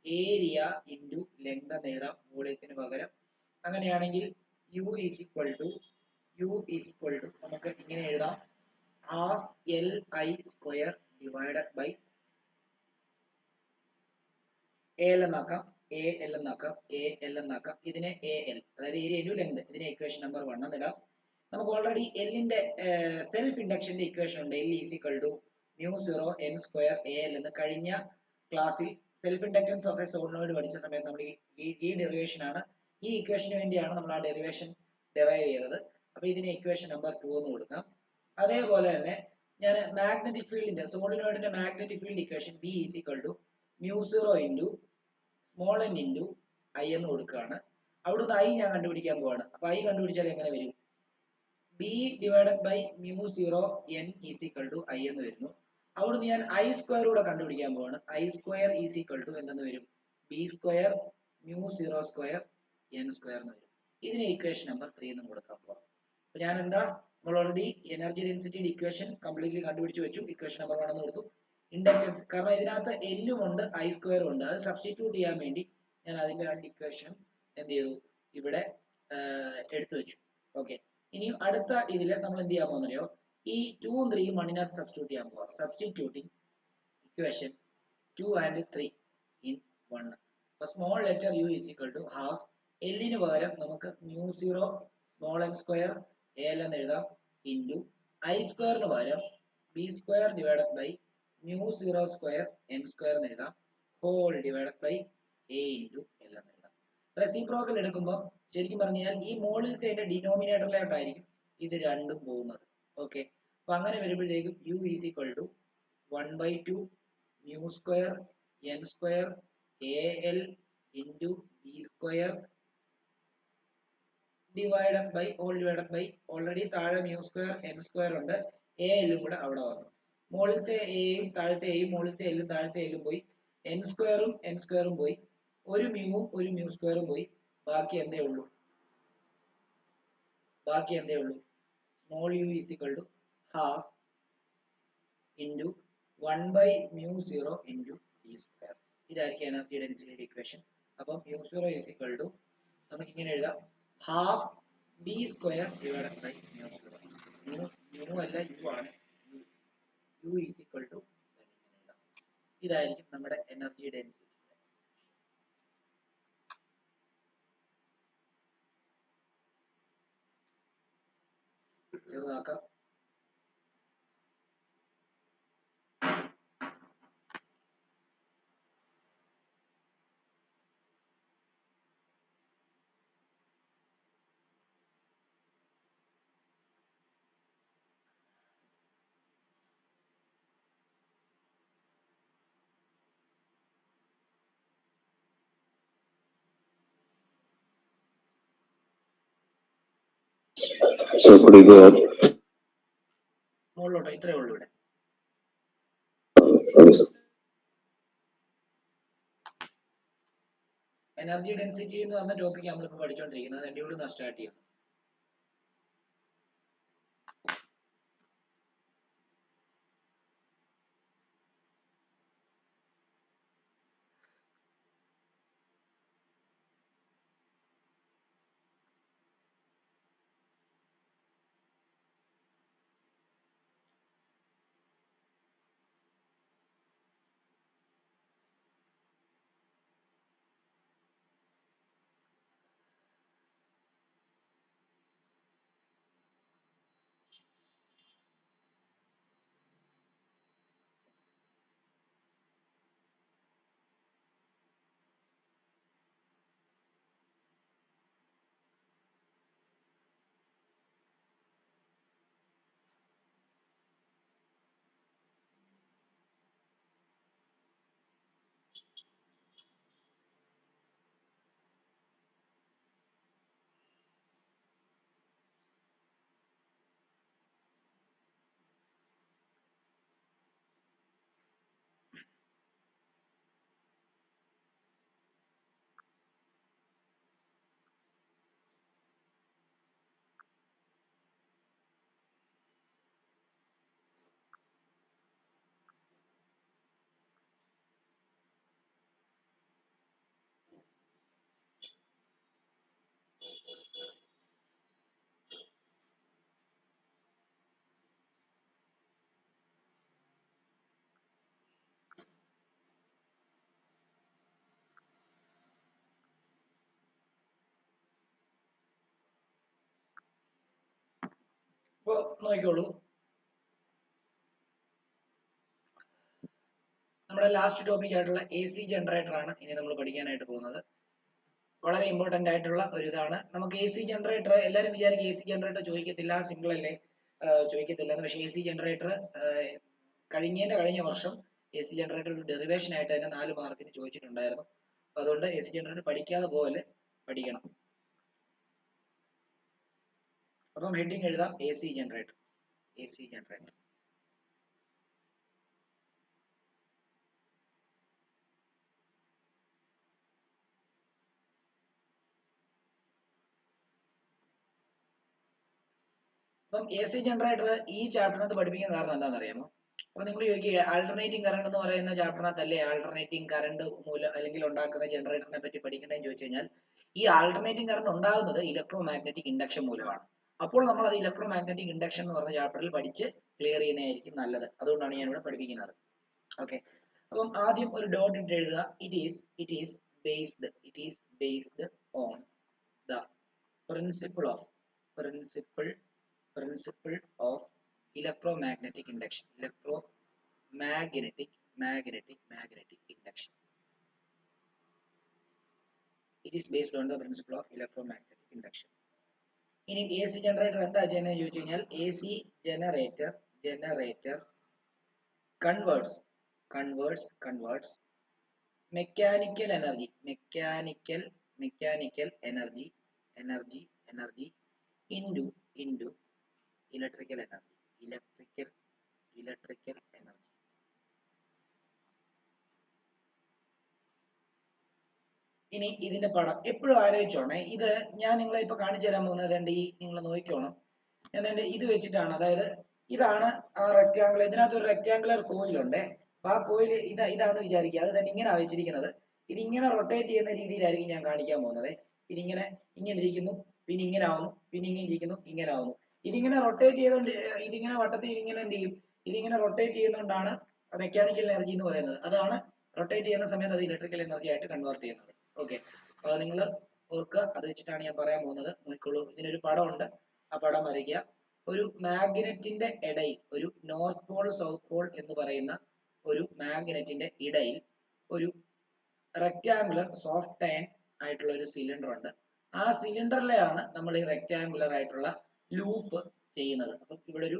area into length എന്ന് എഴുതാം വോളിയത്തിന് പകരം. അങ്ങനെയാണെങ്കിൽ യു ഈസ് ഈക്വൽ ടു നമുക്ക് ഇങ്ങനെ എഴുതാം, half L I square divided by A L എന്നാക്കാം, ഇതിനെ എ എൽ, അതായത് ഏരിയ ഇൻറ്റു ലെങ്ത്, ഇതിനെ ഇക്വേഷൻ നമ്പർ 1 എന്നിടാം. നമുക്ക് ഓൾറെഡി എല്ലിന്റെ സെൽഫ് ഇൻഡക്ഷന്റെ ഇക്വേഷൻ ഉണ്ട്, L is equal to mu 0 N square A L എന്ന്. കഴിഞ്ഞ ക്ലാസ്സിൽ self inductance of a solenoid പഠിച്ച സമയത്ത് നമ്മൾ ഈ ഡെറിവേഷൻ ആണ്, ഈ ഇക്വേഷന് വേണ്ടിയാണ് നമ്മൾ ആ ഡെറിവേഷൻ ഡെറൈവ് ചെയ്തത്. അപ്പൊ ഇതിനെ ഇക്വേഷൻ നമ്പർ 2 എന്ന് കൊടുക്കാം. അതേപോലെ തന്നെ ഞാൻ മാഗ്നറ്റിക് ഫീൽഡിന്റെ, സോളിനോയിഡിന്റെ magnetic field equation B is equal to mu 0 into small N into I എന്ന് കൊടുക്കുകയാണ്. അവിടുന്ന് ഐ ഞാൻ കണ്ടുപിടിക്കാൻ പോവാണ്. അപ്പൊ ഐ കണ്ടുപിടിച്ചാൽ എങ്ങനെ വരും, B divided by mu 0 N is equal to I എന്ന് വരുന്നു. അവിടുന്ന് ഞാൻ ഐ സ്ക്വയർ കൂടെ കണ്ടുപിടിക്കാൻ പോവാണ്. I square is equal to എന്തെന്ന് വരും, B square mu 0 square N square എന്ന് വരും. ഇതിനെ ഇക്വേഷൻ നമ്പർ 3 എന്ന് കൊടുക്കാൻ പോവാം. അപ്പൊ ഞാൻ എന്താ, നമ്മൾ ഓൾറെഡി എനർജി ഡെൻസിറ്റിയുടെ ഇക്വേഷൻ കംപ്ലീറ്റ്ലി കണ്ടുപിടിച്ച് വെച്ചു, ഇക്വേഷൻ നമ്പർ 1 എന്ന് കൊടുത്തു. ഇൻഡക്റ്റൻസ്, കാരണം ഇതിനകത്ത് എല്ലും ഉണ്ട് ഐ സ്ക്വയറും ഉണ്ട്, അത് സബ്സ്റ്റിറ്റ്യൂട്ട് ചെയ്യാൻ വേണ്ടി ഞാൻ അതിന്റെ രണ്ട് ഇക്വേഷനും എന്ത് ചെയ്തു, ഇവിടെ എടുത്തു വെച്ചു. ഓക്കെ, ഇനി അടുത്ത ഇതിൽ നമ്മൾ എന്ത് ചെയ്യാൻ പോകുന്നറിയോ, ഈ 2 ഉം 3 ഉം 1 സബ്സ്റ്റിറ്റ്യൂട്ട് ചെയ്യാൻ പോവാം. Substituting equation 2 and 3 in 1. അപ്പൊ small letter U is equal to half, എല്ലിന് പകരം നമുക്ക് mu 0 small N square A L എന്ന് എഴുതാം, ഇൻറ്റു ഐ സ്ക്വയറിന് പകരം B square divided by mu 0 square N square എന്ന് എഴുതാം, whole divided by A into L എന്ന് എഴുതാം. റെസിപ്രോക്കൽ എടുക്കുമ്പോൾ ശരിക്കും പറഞ്ഞാൽ ഈ മോളിലത്തെ ഡിനോമിനേറ്ററിലോട്ടായിരിക്കും ഇത് രണ്ടും പോകുന്നത്. ഓക്കെ, അപ്പൊ അങ്ങനെ വരുമ്പോഴത്തേക്കും U is equal to 1/2 mu square N square A L into B square divided by whole divided by, already താഴെ മ്യൂ സ്ക്വയർ എൻ സ്ക്വയർ ഉണ്ട്, എ എല്ലും കൂടെ അവിടെ വന്നു. മുകളിലത്തെ എയും താഴത്തെ എയും, മുകളിലത്തെ എല്ലും താഴത്തെ എല്ലും പോയി, എൻ സ്ക്വയറും പോയി, ഒരു മ്യൂവും ഒരു മ്യൂ സ്ക്വയറും പോയി. ബാക്കി എന്തേ ഉള്ളൂ, small U is equal to half into 1/μ0 into B square. ഇതായിരിക്കും എനർജി ഡെൻസിറ്റി ഇക്വേഷൻ. അപ്പം മ്യൂ 0 ഈസ് ഈക്വൽ ടു നമുക്ക് ഇങ്ങനെ എഴുതാം, half B square divided by mu 0. Mu അല്ല യു ആണ്, യു ഈസ് ഈക്വൽ ടു ഇങ്ങനെ എഴുതാം. ഇതായിരിക്കും നമ്മുടെ എനർജി ഡെൻസിറ്റി. ചെറുതാക്കാം. So could you go up? മുകളിലോട്ടോ, ഇത്രയേ ഉള്ളൂ ഇവിടെ. എനർജി ഡെൻസിറ്റി എന്ന് പറഞ്ഞ ടോപ്പിക് നമ്മളിപ്പോൾ പഠിച്ചുകൊണ്ടിരിക്കുന്നത്. എന്റെ ഇവിടെ സ്റ്റാർട്ട് ചെയ്യുന്നു. ഇപ്പോ നോക്കിക്കോളൂ, നമ്മുടെ ലാസ്റ്റ് ടോപ്പിക് ആയിട്ടുള്ള എ സി ജനറേറ്റർ ആണ് ഇനി നമ്മൾ പഠിക്കാനായിട്ട് പോകുന്നത്. വളരെ ഇമ്പോർട്ടന്റ് ആയിട്ടുള്ള ഒരു ഇതാണ്. നമുക്ക് എ സി ജനറേറ്റർ, എല്ലാവരും വിചാരിക്കും എ സി ജനറേറ്റർ ചോദിക്കത്തില്ല, സിമ്പിൾ അല്ലേ, ചോദിക്കത്തില്ല. പക്ഷേ എ സി ജനറേറ്റർ കഴിഞ്ഞ വർഷം എ സി ജനറേറ്റർ ഒരു ഡെറിവേഷൻ ആയിട്ട് തന്നെ 4 മാർക്കിന് ചോദിച്ചിട്ടുണ്ടായിരുന്നു. അപ്പൊ അതുകൊണ്ട് എ സി ജനറേറ്റർ പഠിക്കാതെ പോലെ പഠിക്കണം. അപ്പം ഹെഡിങ് എഴുതാം A C generator. A C generator അപ്പം എ സി ജനറേറ്റർ ഈ ചാപ്റ്ററിനകത്ത് പഠിപ്പിക്കാൻ കാരണം എന്താണെന്ന് അറിയാമോ? അപ്പൊ നിങ്ങൾ ചോദിക്കുക ആൾട്ടർനേറ്റിംഗ് കറണ്ട് എന്ന് പറയുന്ന ചാപ്റ്ററിനകത്തല്ലേ ആൾട്ടർനേറ്റിംഗ് കറണ്ട് മൂലം അല്ലെങ്കിൽ ഉണ്ടാക്കുന്ന ജനറേറ്ററിനെ പറ്റി പഠിക്കണമെന്ന് ചോദിച്ചു കഴിഞ്ഞാൽ, ഈ ആൾട്ടർനേറ്റിംഗ് കറണ്ട് ഉണ്ടാകുന്നത് ഇലക്ട്രോ മാഗ്നറ്റിക് ഇൻഡക്ഷൻ മൂലമാണ്. അപ്പോൾ നമ്മൾ അത് ഇലക്ട്രോ മാഗ്നറ്റിക് ഇൻഡക്ഷൻ എന്ന് പറഞ്ഞ ചാപ്റ്ററിൽ പഠിച്ച് ക്ലിയർ ചെയ്യുന്നതായിരിക്കും നല്ലത്. അതുകൊണ്ടാണ് ഞാൻ ഇവിടെ പഠിപ്പിക്കുന്നത്. ഓക്കെ, അപ്പം ആദ്യം ഒരു ഡോട്ട് ഇട്ട് എഴുതുക. It is based on the principle of electromagnetic induction. Magnetic induction. It is based on the principle of electromagnetic induction. ഇനി എ സി ജനറേറ്റർ എന്താ ചെയ്യുന്നത് ചോദിച്ചു കഴിഞ്ഞാൽ, A C generator converts mechanical energy into electrical energy. ഇനി ഇതിന്റെ പടം എപ്പോഴും ആലോചിച്ചോണേ. ഇത് ഞാൻ നിങ്ങളെ ഇപ്പൊ കാണിച്ചു തരാൻ പോകുന്നത് നിങ്ങൾ നോക്കിക്കോണം. എന്നിട്ട് ഇത് വെച്ചിട്ടാണ്, അതായത് ഇതാണ് ആ റെക്ടാങ്കിൾ. ഇതിനകത്ത് ഒരു റെക്ടാങ്കുലർ കോയിൽ ഉണ്ട്. അപ്പൊ ആ കോയിൽ ഇതാണെന്ന് വിചാരിക്കുക. അത് തന്നെ ഇങ്ങനെ വെച്ചിരിക്കുന്നത്. ഇതിങ്ങനെ റൊട്ടേറ്റ് ചെയ്യുന്ന രീതിയിലായിരിക്കും ഞാൻ കാണിക്കാൻ പോകുന്നത്. ഇങ്ങനെ ഇരിക്കുന്നു, പിന്നെ ഇങ്ങനെ ആവുന്നു, പിന്നെ ഇങ്ങനെ ഇരിക്കുന്നു, ഇങ്ങനെ ആവുന്നു. ഇതിങ്ങനെ റൊട്ടേറ്റ് ചെയ്തുകൊണ്ട് ഇതിങ്ങനെ വട്ടത്തിൽ ഇങ്ങനെ എന്ത് ചെയ്യും, ഇതിങ്ങനെ റൊട്ടേറ്റ് ചെയ്യുന്നതുകൊണ്ടാണ് മെക്കാനിക്കൽ എനർജി എന്ന് പറയുന്നത്. അതാണ് റൊട്ടേറ്റ് ചെയ്യുന്ന സമയത്ത് അത് ഇലക്ട്രിക്കൽ എനർജി ആയിട്ട് കൺവേർട്ട് ചെയ്യുന്നത്. ഓക്കെ, അപ്പൊ നിങ്ങൾ ഓർക്കുക, അത് വെച്ചിട്ടാണ് ഞാൻ പറയാൻ പോകുന്നത്. നോക്കിക്കോളൂ, ഇതിനൊരു പടമുണ്ട്. ആ പടം വരയ്ക്കുക. ഒരു മാഗ്നറ്റിന്റെ ഇടയിൽ, ഒരു നോർത്ത് പോൾ സൗത്ത് പോൾ എന്ന് പറയുന്ന ഒരു മാഗ്നറ്റിന്റെ ഇടയിൽ ഒരു റെക്ടാങ്കുലർ സോഫ്റ്റ് ടൈൻ ആയിട്ടുള്ള ഒരു സിലിണ്ടർ ഉണ്ട്. ആ സിലിണ്ടറിലെയാണ് നമ്മൾ ഈ റെക്ടാങ്കുലർ ആയിട്ടുള്ള ലൂപ്പ് ചെയ്യുന്നത്. അപ്പം ഇവിടെ ഒരു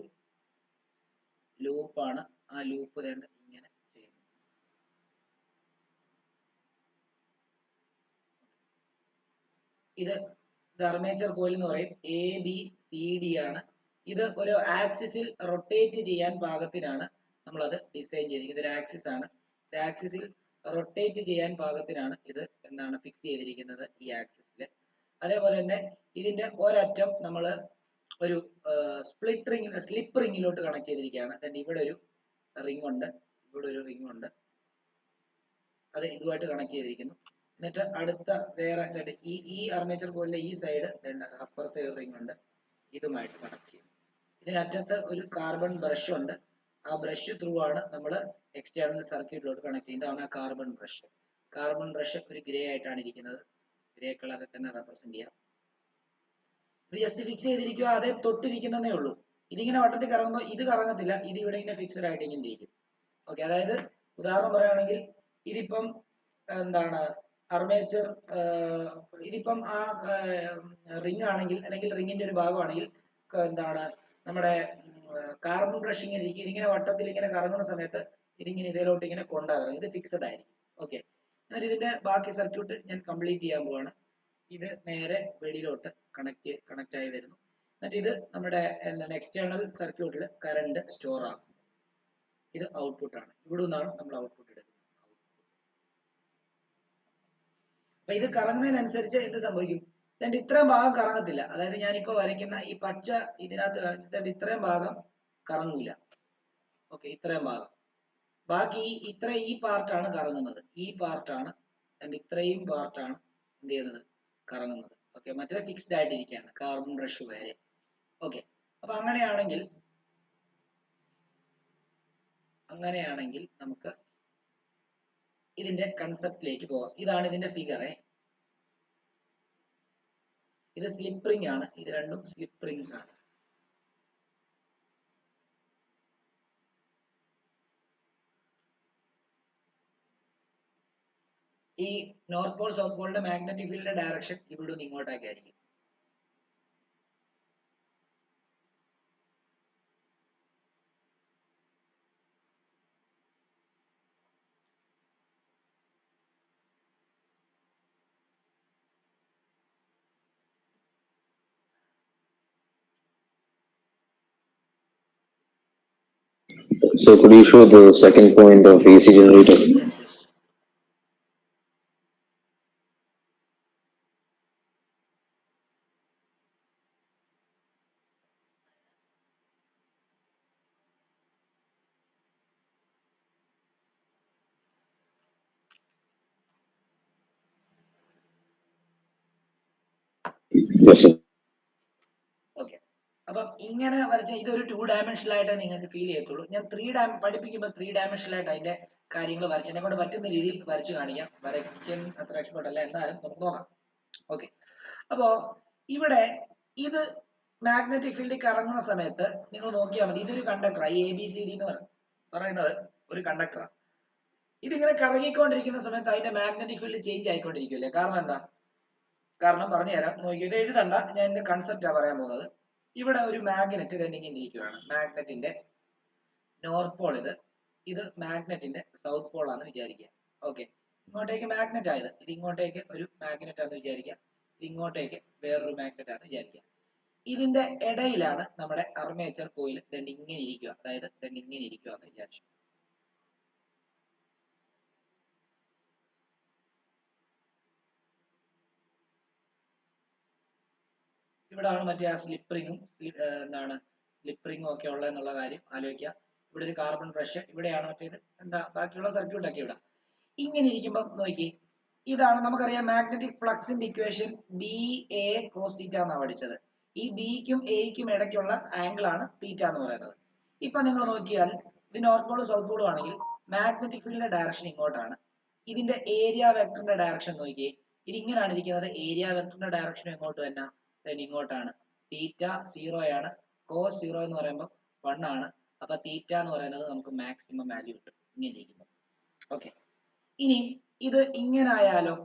ലൂപ്പാണ്. ആ ലൂപ്പ് ഇങ്ങനെ ചെയ്യുന്നത്. ഇത് അർമേച്ചർ കോയിൽ എന്ന് പറയും. എ ബി സി ഡി ആണ്. ഇത് ഒരു ആക്സിസിൽ റൊട്ടേറ്റ് ചെയ്യാൻ പാകത്തിനാണ് നമ്മളത് ഡിസൈൻ ചെയ്തിരിക്കുന്നത്. ഇതൊരു ആക്സിസ് ആണ്. ആക്സിസിൽ റൊട്ടേറ്റ് ചെയ്യാൻ പാകത്തിനാണ് ഇത് ഫിക്സ് ചെയ്തിരിക്കുന്നത് ഈ ആക്സിസിൽ. അതേപോലെ തന്നെ ഇതിന്റെ ഒരറ്റം നമ്മൾ ഒരു സ്ലിപ്പ് റിങ്ങിലോട്ട് കണക്ട് ചെയ്തിരിക്കുകയാണ്. ഇവിടെ ഒരു റിംഗ് ഉണ്ട്, ഇവിടെ ഒരു റിംഗ് ഉണ്ട്. അത് ഇതുമായിട്ട് കണക്ട് ചെയ്തിരിക്കുന്നു. എന്നിട്ട് അടുത്ത വേറെ ഈ ആർമേച്ചർ കോയിലിന്റെ ഈ സൈഡ് അപ്പുറത്തെ ഒരു റിംഗ് ഉണ്ട്, ഇതുമായിട്ട് കണക്ട് ചെയ്യും. ഇതിനറ്റത്ത് ഒരു കാർബൺ ബ്രഷ് ഉണ്ട്. ആ ബ്രഷ് ത്രൂ ആണ് നമ്മൾ എക്സ്റ്റേണൽ സർക്യൂട്ടിലോട്ട് കണക്ട് ചെയ്യുന്നത്. ഇതാണ് കാർബൺ ബ്രഷ്. കാർബൺ ബ്രഷ് ഒരു ഗ്രേ ആയിട്ടാണ് ഇരിക്കുന്നത്. ഗ്രേ കളറിൽ തന്നെ റെപ്രസെന്റ് ചെയ്യാം. ഇത് ജസ്റ്റ് ഫിക്സ് ചെയ്തിരിക്കുക, അതേ തൊട്ടിരിക്കുന്നതേ ഉള്ളൂ. ഇതിങ്ങനെ വട്ടത്തിൽ കറങ്ങുമ്പോൾ ഇത് കറങ്ങത്തില്ല, ഇത് ഇവിടെ ഇങ്ങനെ ഫിക്സഡ് ആയിട്ട് ഇങ്ങനെ ഇരിക്കും. ഓക്കെ, അതായത് ഉദാഹരണം പറയുകയാണെങ്കിൽ ഇതിപ്പം അർമേച്ചർ, ഇതിപ്പം ആ റിംഗ് ആണെങ്കിൽ, അല്ലെങ്കിൽ റിംഗിന്റെ ഒരു ഭാഗമാണെങ്കിൽ നമ്മുടെ കാർബൺ ബ്രഷ് ഇങ്ങനെ ഇരിക്കും. ഇതിങ്ങനെ വട്ടത്തിൽ ഇങ്ങനെ കറങ്ങുന്ന സമയത്ത് ഇതിങ്ങനെ ഇതിലോട്ട് ഇങ്ങനെ കൊണ്ടാകും. ഇത് ഫിക്സഡ് ആയിരിക്കും. ഓക്കെ, എന്നാൽ ഇതിന്റെ ബാക്കി സർക്യൂട്ട് ഞാൻ കംപ്ലീറ്റ് ചെയ്യാൻ പോവാണ്. ഇത് നേരെ വെളിയിലോട്ട് കണക്ട് ആയി വരുന്നു. എന്നിട്ട് ഇത് നമ്മുടെ എക്സ്റ്റേണൽ സർക്യൂട്ടിൽ കറണ്ട് സ്റ്റോർ ആകും. ഇത് ഔട്ട്പുട്ട് ആണ്. ഇവിടെ നിന്നാണ് നമ്മൾ ഔട്ട്പുട്ട് എടുക്കുന്നത്. അപ്പൊ ഇത് കറങ്ങുന്നതിനനുസരിച്ച് എന്ത് സംഭവിക്കും? ഇത്രയും ഭാഗം കറങ്ങത്തില്ല. അതായത് ഞാനിപ്പോ വരയ്ക്കുന്ന ഈ പച്ച ഇതിനകത്ത് ഇത്രയും ഭാഗം കറങ്ങൂല. ഓക്കെ, ഇത്രയും ഭാഗം. ബാക്കി ഈ പാർട്ടാണ് കറങ്ങുന്നത്. ഈ പാർട്ടാണ്, ഇത്രയും പാർട്ടാണ് എന്ത് ചെയ്യുന്നത്, കറങ്ങുന്നത്. ഓക്കെ, മറ്റേ ഫിക്സ്ഡ് ആയിട്ടിരിക്കുകയാണ് കാർബൺ ബ്രഷ് വരെ. ഓക്കെ, അപ്പൊ അങ്ങനെയാണെങ്കിൽ നമുക്ക് ഇതിന്റെ കൺസെപ്റ്റിലേക്ക് പോകാം. ഇതാണ് ഇതിന്റെ ഫിഗറെ. ഇത് സ്ലിപ്പ് റിംഗ് ആണ്. ഇത് രണ്ടും സ്ലിപ്പ് റിംഗ്സ് ആണ്. ഈ നോർത്ത് പോൾ സൗത്ത് പോളിന്റെ മാഗ്നറ്റിക് ഫീൽഡിന്റെ ഡയറക്ഷൻ ഇവിടെ നിന്ന് ഇങ്ങോട്ടേക്കായിരിക്കും. So could you show the second point of AC generator? Yes, yes. Yes, sir. Okay, അപ്പം ഇങ്ങനെ വരച്ച ഇതൊരു 2 ഡയമെൻഷനൽ ആയിട്ട് നിങ്ങൾക്ക് ഫീൽ ചെയ്യത്തുള്ളൂ. ഞാൻ പഠിപ്പിക്കുമ്പോൾ 3 ഡയമെൻഷനൽ ആയിട്ട് അതിന്റെ കാര്യങ്ങൾ വരച്ചതിനെ കൊണ്ട് പറ്റുന്ന രീതിയിൽ വരച്ചു കാണിക്കാം. വരയ്ക്കാൻ അത്ര എക്സ്പെർട്ട് അല്ല, എന്തായാലും നമുക്ക് നോക്കാം. ഓക്കെ, അപ്പോ ഇവിടെ ഇത് മാഗ്നറ്റിക് ഫീൽഡിൽ കറങ്ങുന്ന സമയത്ത് നിങ്ങൾ നോക്കിയാൽ മതി, ഇതൊരു കണ്ടക്ടറാണ്. ABCD എന്ന് പറയുന്നത് ഒരു കണ്ടക്ടറാണ്. ഇതിങ്ങനെ കറങ്ങിക്കൊണ്ടിരിക്കുന്ന സമയത്ത് അതിന്റെ മാഗ്നറ്റിക് ഫീൽഡ് ചേഞ്ച് ആയിക്കൊണ്ടിരിക്കുമല്ലേ? കാരണം എന്താ? കാരണം പറഞ്ഞുതരാം, നോക്കി. ഇത് എഴുതണ്ട, ഞാൻ എന്റെ കൺസെപ്റ്റാ പറയാൻ പോകുന്നത്. ഇവിടെ ഒരു മാഗ്നറ്റ് ഇങ്ങനെ ഇരിക്കുകയാണ്. മാഗ്നറ്റിന്റെ നോർത്ത് പോൾ ഇത് മാഗ്നറ്റിന്റെ സൗത്ത് പോൾ ആണെന്ന് വിചാരിക്കുക. ഓക്കെ, ഇങ്ങോട്ടേക്ക് മാഗ്നറ്റ് ആയത്, ഇത് ഇങ്ങോട്ടേക്ക് ഒരു മാഗ്നറ്റ് ആണെന്ന് വിചാരിക്കുക, ഇത് ഇങ്ങോട്ടേക്ക് വേറൊരു മാഗ്നറ്റ് ആണെന്ന് വിചാരിക്കുക. ഇതിന്റെ ഇടയിലാണ് നമ്മുടെ അർമേച്ചർ കോയിൽ ഇങ്ങനെ ഇരിക്കുക, അതായത് ഇങ്ങനെ ഇരിക്കുക എന്ന് വിചാരിച്ചു. ഇവിടാണ് മറ്റേ ആ സ്ലിപ്പറിങ്ങും സ്ലിപ്പറിങ്ങും ഒക്കെ ഉള്ളതെന്നുള്ള കാര്യം ആലോചിക്കുക. ഇവിടെ ഒരു കാർബൺ ബ്രഷ്, ഇവിടെയാണ് മറ്റേത് ബാക്കിയുള്ള സർക്യൂട്ട് ഒക്കെ ഇവിടെ. ഇങ്ങനെ ഇരിക്കുമ്പോൾ നോക്കി, ഇതാണ് നമുക്കറിയാം മാഗ്നറ്റിക് ഫ്ലക്സിന്റെ ഇക്വേഷൻ BA cos θ എന്നാണ് പഠിച്ചത്. ഈ ബിക്കും എക്കും ഇടയ്ക്കുള്ള ആംഗിൾ ആണ് തീറ്റ എന്ന് പറയുന്നത്. ഇപ്പൊ നിങ്ങൾ നോക്കിയാൽ ഇത് നോർത്ത് പോളും സൗത്ത് പോളും ആണെങ്കിൽ മാഗ്നറ്റിക് ഫീൽഡിന്റെ ഡയറക്ഷൻ ഇങ്ങോട്ടാണ്. ഇതിന്റെ ഏരിയ വെക്ടറിന്റെ ഡയറക്ഷൻ നോക്കിയേ, ഇത് ഇങ്ങനെയാണ് ഇരിക്കുന്നത്. ഏരിയ വെക്ടറിന്റെ ഡയറക്ഷൻ എങ്ങോട്ട് തന്നെ ഇങ്ങോട്ടാണ്. തീറ്റ 0 ആണ്, കോസ് 0 എന്ന് പറയുമ്പോൾ 1 ആണ്. അപ്പൊ തീറ്റ എന്ന് പറയുന്നത് നമുക്ക് മാക്സിമം വാല്യൂ കിട്ടും ഇങ്ങനെ ഇരിക്കുമ്പോൾ. ഓക്കെ, ഇനി ഇത് ഇങ്ങനെ ആയാലോ?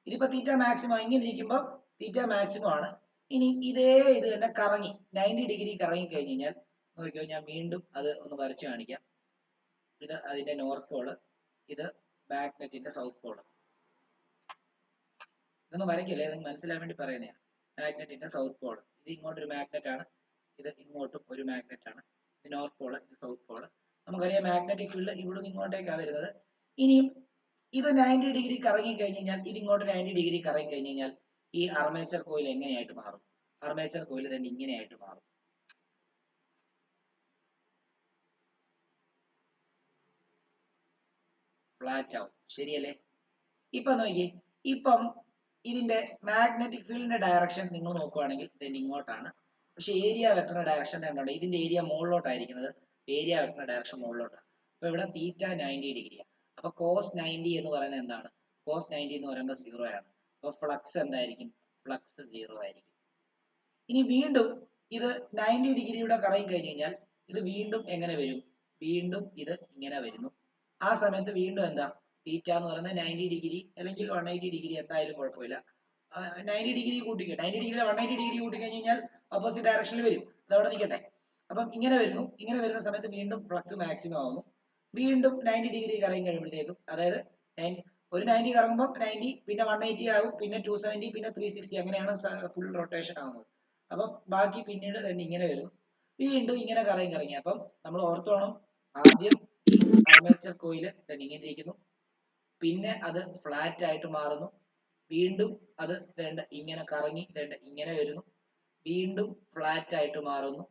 ഇതിപ്പോ തീറ്റ മാക്സിമം ഇങ്ങനെ ഇരിക്കുമ്പോൾ തീറ്റ മാക്സിമം ആണ്. ഇനി ഇത് തന്നെ കറങ്ങി 90 ഡിഗ്രി കറങ്ങി കഴിഞ്ഞ് കഴിഞ്ഞാൽ നോക്കിയോ, ഞാൻ വീണ്ടും അത് ഒന്ന് വരച്ചു കാണിക്കാം. ഇത് അതിന്റെ നോർത്ത് പോള്, ഇത് മാഗ്നറ്റിന്റെ സൗത്ത് പോള്. ഇതൊന്നും വരയ്ക്കില്ലേ, ഇത് മനസ്സിലാൻ വേണ്ടി പറയുന്നതാണ്. മാഗ്നറ്റിന്റെ സൗത്ത് പോൾ, ഇത് ഇങ്ങോട്ടൊരു മാഗ്നറ്റ് ആണ്, ഇത് ഇങ്ങോട്ടും ഒരു മാഗ്നറ്റ് ആണ്. ഇത് നോർത്ത് പോള്, ഇത് സൗത്ത് പോള്. നമുക്കറിയാം മാഗ്നറ്റിക് ഫീൽഡ് ഇവിടെ ഇങ്ങോട്ടേക്കാണ് വരുന്നത്. ഇനിയും ഇത് 90 ഡിഗ്രി കറങ്ങി കഴിഞ്ഞ് കഴിഞ്ഞാൽ, ഇത് ഇങ്ങോട്ട് 90 ഡിഗ്രി കറങ്ങി കഴിഞ്ഞ് കഴിഞ്ഞാൽ ഈ അർമേച്ചർ കോയിൽ എങ്ങനെയായിട്ട് മാറും? അർമേച്ചർ കോയിൽ തന്നെ ഇങ്ങനെയായിട്ട് മാറും. ഫ്ലാറ്റ് ആവും, ശരിയല്ലേ? ഇപ്പൊ നോക്കി, ഇപ്പം ഇതിന്റെ മാഗ്നറ്റിക് ഫീൽഡിന്റെ ഡയറക്ഷൻ നിങ്ങൾ നോക്കുവാണെങ്കിൽ ഇത് ഇങ്ങോട്ടാണ്. പക്ഷെ ഏരിയ വെക്ടറിന്റെ ഡയറക്ഷൻ എന്താണ്? ഇതിന്റെ ഏരിയ മുകളിലോട്ടായിരിക്കുന്നത്. ഏരിയ വെക്ടറിന്റെ ഡയറക്ഷൻ മുകളിലോട്ടാണ്. അപ്പൊ ഇവിടെ തീറ്റ 90 ഡിഗ്രിയാണ്. അപ്പൊ കോസ് 90 എന്ന് പറയുന്നത് എന്താണ്? കോസ് 90 എന്ന് പറയുമ്പോൾ 0 ആണ്. അപ്പൊ ഫ്ലക്സ് എന്തായിരിക്കും? ഫ്ലക്സ് 0 ആയിരിക്കും. ഇനി വീണ്ടും ഇത് 90 ഡിഗ്രിയുടെ കറങ്ങി കഴിഞ്ഞ് കഴിഞ്ഞാൽ ഇത് വീണ്ടും എങ്ങനെ വരും? വീണ്ടും ഇത് ഇങ്ങനെ വരുന്നു. ആ സമയത്ത് വീണ്ടും എന്താ? തീറ്റ എന്ന് പറയുന്നത് 90 ഡിഗ്രി അല്ലെങ്കിൽ 180 ഡിഗ്രി എന്തായാലും കുഴപ്പമില്ല. 90 ഡിഗ്രി കൂട്ടിക്കുക, 90 ഡിഗ്രി 180 ഡിഗ്രി കൂട്ടി കഴിഞ്ഞ് കഴിഞ്ഞാൽ ഓപ്പോസിറ്റ് ഡയറക്ഷനിൽ വരും. അതവിടെ നിൽക്കട്ടെ. അപ്പം ഇങ്ങനെ വരുന്നു. ഇങ്ങനെ വരുന്ന സമയത്ത് വീണ്ടും ഫ്ലക്സ് മാക്സിമം ആവുന്നു. വീണ്ടും 90 ഡിഗ്രി കറങ്ങി കഴിയുമ്പോഴത്തേക്കും, അതായത് ഒരു 90 കറങ്ങുമ്പോൾ 90, പിന്നെ 180 ആകും, പിന്നെ 270, പിന്നെ 360, അങ്ങനെയാണ് ഫുൾ റൊട്ടേഷൻ ആവുന്നത്. അപ്പം ബാക്കി പിന്നീട് തന്നെ ഇങ്ങനെ വരുന്നു. വീണ്ടും ഇങ്ങനെ കറങ്ങി. അപ്പം നമ്മൾ ഓർത്തോണം, ആദ്യം ഈ അർമേച്ചർ കോയിൽ ഇങ്ങനെ ഇരിക്കുന്നു, പിന്നെ അത് ഫ്ലാറ്റ് ആയിട്ട് മാറുന്നു, വീണ്ടും അത് ഇങ്ങനെ കറങ്ങി ഇങ്ങനെ വരുന്നു, വീണ്ടും ഫ്ലാറ്റ് ആയിട്ട് മാറുന്നു,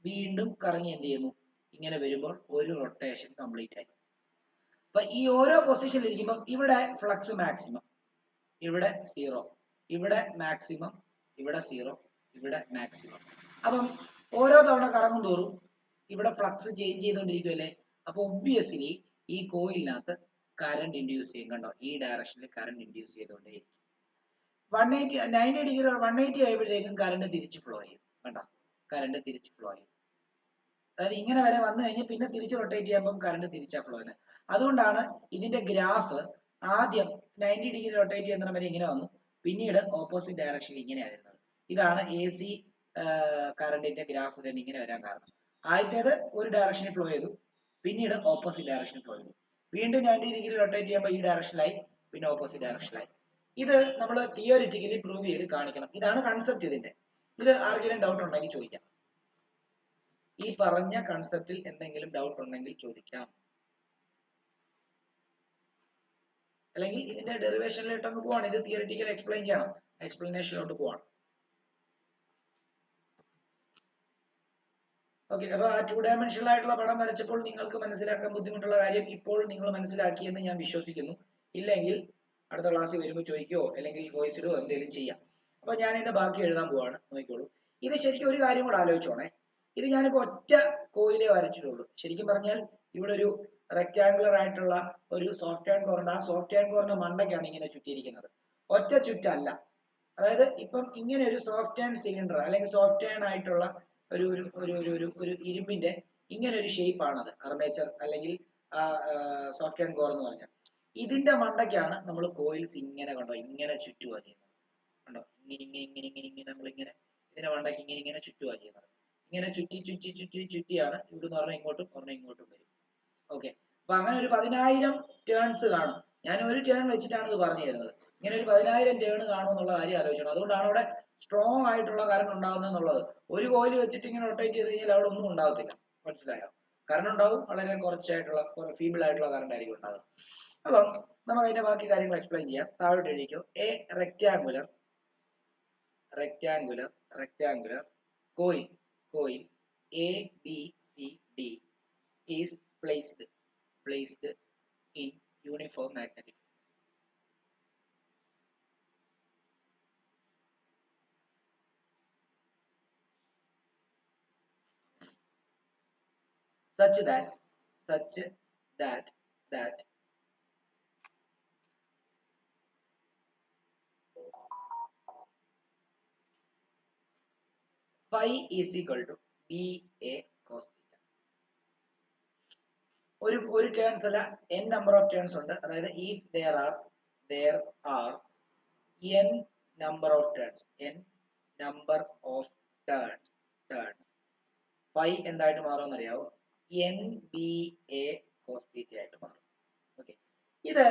വീണ്ടും കറങ്ങി എന്ത് ചെയ്യുന്നു? ഇങ്ങനെ വരുമ്പോൾ ഒരു റൊട്ടേഷൻ കംപ്ലീറ്റ് ആയി. അപ്പൊ ഈ ഓരോ പൊസിഷനിൽ ഇരിക്കുമ്പോൾ ഇവിടെ ഫ്ലക്സ് മാക്സിമം, ഇവിടെ 0, ഇവിടെ മാക്സിമം, ഇവിടെ 0, ഇവിടെ മാക്സിമം. അപ്പം ഓരോ തവണ കറങ്ങും തോറും ഇവിടെ ഫ്ലക്സ് ചേഞ്ച് ചെയ്തുകൊണ്ടിരിക്കുമല്ലേ? അപ്പൊ ഒബ്വിയസ്ലി ഈ കോയിലിനകത്ത് കറണ്ട് ഇൻഡ്യൂസ് ചെയ്യും. കണ്ടോ, ഈ ഡയറക്ഷനിൽ കറണ്ട് ഇൻഡ്യൂസ് ചെയ്തുകൊണ്ടേയിരിക്കും. 90 ഡിഗ്രി 180 കഴിയുമ്പോഴത്തേക്കും കറണ്ട് തിരിച്ച് ഫ്ലോ ചെയ്യും. കണ്ടോ, കറണ്ട് തിരിച്ച് ഫ്ലോ ചെയ്യും. അതായത് ഇങ്ങനെ വരെ വന്നു കഴിഞ്ഞ് പിന്നെ തിരിച്ച് റൊട്ടേറ്റ് ചെയ്യുമ്പോൾ കറണ്ട് തിരിച്ചാ ഫ്ലോ ചെയ്യുന്നത്. അതുകൊണ്ടാണ് ഇതിന്റെ ഗ്രാഫ് ആദ്യം 90 ഡിഗ്രി റൊട്ടേറ്റ് ചെയ്യുന്ന വരെ ഇങ്ങനെ വന്നു, പിന്നീട് ഓപ്പോസിറ്റ് ഡയറക്ഷനിൽ ഇങ്ങനെയാണ് വരുന്നത്. ഇതാണ് AC കറണ്ടിന്റെ ഗ്രാഫ് തന്നെ ഇങ്ങനെ വരാൻ കാരണം. ആദ്യത്തേത് ഒരു ഡയറക്ഷനിൽ ഫ്ലോ ചെയ്തു, പിന്നീട് ഓപ്പോസിറ്റ് ഡയറക്ഷനിൽ ഫ്ലോ ചെയ്തു, വീണ്ടും 90 ഡിഗ്രി റൊട്ടേറ്റ് ചെയ്യുമ്പോൾ ഈ ഡയറക്ഷനിലായി, പിന്നെ ഓപ്പോസിറ്റ് ഡയറക്ഷനിലായി. ഇത് നമ്മൾ തിയോറിറ്റിക്കലി പ്രൂവ് ചെയ്ത് കാണിക്കണം. ഇതാണ് കൺസെപ്റ്റ് ഇതിന്റെ. ഇത് ആർക്കെങ്കിലും ഡൗട്ട് ഉണ്ടെങ്കിൽ ചോദിക്കാം. ഈ പറഞ്ഞ കൺസെപ്റ്റിൽ എന്തെങ്കിലും ഡൗട്ട് ഉണ്ടെങ്കിൽ ചോദിക്കാം, അല്ലെങ്കിൽ ഇതിന്റെ ഡെറിവേഷനിലോട്ടൊന്ന് പോവാണ്. ഇത് തിയറിറ്റിക്കൽ എക്സ്പ്ലെയിൻ ചെയ്യണം, എക്സ്പ്ലനേഷനിലോട്ട് പോവാണ്. ഓക്കെ, അപ്പൊ ആ 2 ഡയമെൻഷണൽ ആയിട്ടുള്ള പടം വരച്ചപ്പോൾ നിങ്ങൾക്ക് മനസ്സിലാക്കാൻ ബുദ്ധിമുട്ടുള്ള കാര്യം ഇപ്പോൾ നിങ്ങൾ മനസ്സിലാക്കിയെന്ന് ഞാൻ വിശ്വസിക്കുന്നു. ഇല്ലെങ്കിൽ അടുത്ത ക്ലാസ്സിൽ വരുമ്പോൾ ചോദിക്കോ അല്ലെങ്കിൽ വോയിസ് ഇടുകയോ എന്തെങ്കിലും ചെയ്യാം. അപ്പൊ ഞാൻ ഇതിന്റെ ബാക്കി എഴുതാൻ പോവാണ്, നോക്കിക്കോളൂ. ഇത് ശരിക്കും ഒരു കാര്യം കൂടെ ആലോചിച്ചോണേ. ഇത് ഞാനിപ്പോ ഒറ്റ കോയിലേ വരച്ചിട്ടുള്ളൂ. ശരിക്കും പറഞ്ഞാൽ ഇവിടെ ഒരു റെക്ടാങ്കുലർ ആയിട്ടുള്ള ഒരു സോഫ്റ്റ് ആൻഡ് കോർ ഉണ്ട്. ആ സോഫ്റ്റ് ആൻഡ് കോറിന്റെ മണ്ടയ്ക്കാണ് ഇങ്ങനെ ചുറ്റിയിരിക്കുന്നത്, ഒറ്റ ചുറ്റല്ല. അതായത് ഇപ്പം ഇങ്ങനെ ഒരു സോഫ്റ്റ് ആൻഡ് സിലിണ്ടർ അല്ലെങ്കിൽ സോഫ്റ്റ് ആൻഡ് ആയിട്ടുള്ള ഒരു ഒരു ഒരു ഒരു ഒരു ഇരുമ്പിന്റെ ഇങ്ങനെ ഒരു ഷേപ്പ് ആണത് അർമേച്ചർ അല്ലെങ്കിൽ സോഫ്റ്റ് ആൻഡ് കോർ എന്ന് പറഞ്ഞാൽ. ഇതിന്റെ മണ്ടയ്ക്കാണ് നമ്മൾ കോയിൽസ് ഇങ്ങനെ കണ്ടോ ഇങ്ങനെ ചുറ്റുക ചെയ്യുന്നത്. കണ്ടോ ഇങ്ങനെ ഇങ്ങനെ ഇങ്ങനെ ഇങ്ങനെ ഇങ്ങനെ നമ്മളിങ്ങനെ ഇതിന്റെ മണ്ടയ്ക്ക് ഇങ്ങനെ ഇങ്ങനെ ചുറ്റുക ചെയ്യുന്നത്. ഇങ്ങനെ ചുറ്റി ചുറ്റി ചുറ്റി ചുറ്റിയാണ് ഇവിടുന്ന് പറഞ്ഞാൽ ഇങ്ങോട്ടും പറഞ്ഞാൽ ഇങ്ങോട്ടും വരും. ഓക്കെ, അപ്പൊ അങ്ങനെ ഒരു 10,000 ടേൺസ് കാണും. ഞാൻ ഒരു ടേൺ വെച്ചിട്ടാണ് ഇത് പറഞ്ഞു തരുന്നത്. ഇങ്ങനെ ഒരു 10,000 ടേൺ കാണും എന്നുള്ള കാര്യം ആലോചിക്കണം. അതുകൊണ്ടാണ് അവിടെ സ്ട്രോങ് ആയിട്ടുള്ള കറണ്ട് ഉണ്ടാകുന്നത് എന്നുള്ളത്. ഒരു കോയിൽ വെച്ചിട്ട് ഇങ്ങനെ റൊട്ടേറ്റ് ചെയ്ത് കഴിഞ്ഞാൽ അവിടെ ഒന്നും ഉണ്ടാകത്തില്ല. മനസ്സിലായോ? കറണ്ട് ഉണ്ടാവും, വളരെ കുറച്ചായിട്ടുള്ള ഫീബിൾ ആയിട്ടുള്ള കറണ്ട് ആയിരിക്കും ഉണ്ടാകുക. അപ്പം നമുക്ക് അതിന്റെ ബാക്കി കാര്യങ്ങൾ എക്സ്പ്ലെയിൻ ചെയ്യാം. താഴോട്ട് എഴുതിക്കോ. A rectangular rectangular coil A B C D is placed in uniform magnetic field. Such that phi is equal to BA cos theta. ഒരു ടേൺസ് അല്ല, n number of turns ഉണ്ട്. അതായത് if there are n number of turns phi എന്തായിട്ട് മാറുമെന്ന് അറിയാവോ? NBA cos theta ആയിട്ട് മാറും. ഓക്കെ, ഇത്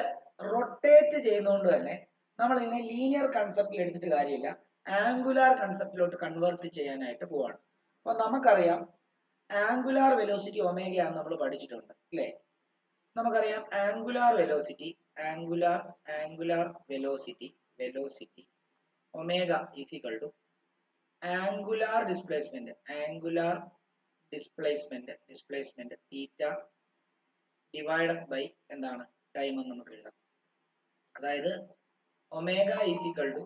റൊട്ടേറ്റ് ചെയ്യുന്നതുകൊണ്ട് തന്നെ നമ്മൾ ഇതിനെ ലീനിയർ കൺസെപ്റ്റിൽ എടുത്തിട്ട് കാര്യമില്ല, ആംഗുലാർ കൺസെപ്റ്റിലോട്ട് കൺവേർട്ട് ചെയ്യാനായിട്ട് പോവാണ്. അപ്പൊ നമുക്കറിയാം ആംഗുലാർ വെലോസിറ്റി ഒമേഗയാന്ന് നമ്മൾ പഠിച്ചിട്ടുണ്ട് അല്ലേ? നമുക്കറിയാം angular velocity omega is equal to angular displacement theta divided by എന്താണ് ടൈം എന്ന് നമുക്ക് എഴുതാം. അതായത് omega is equal to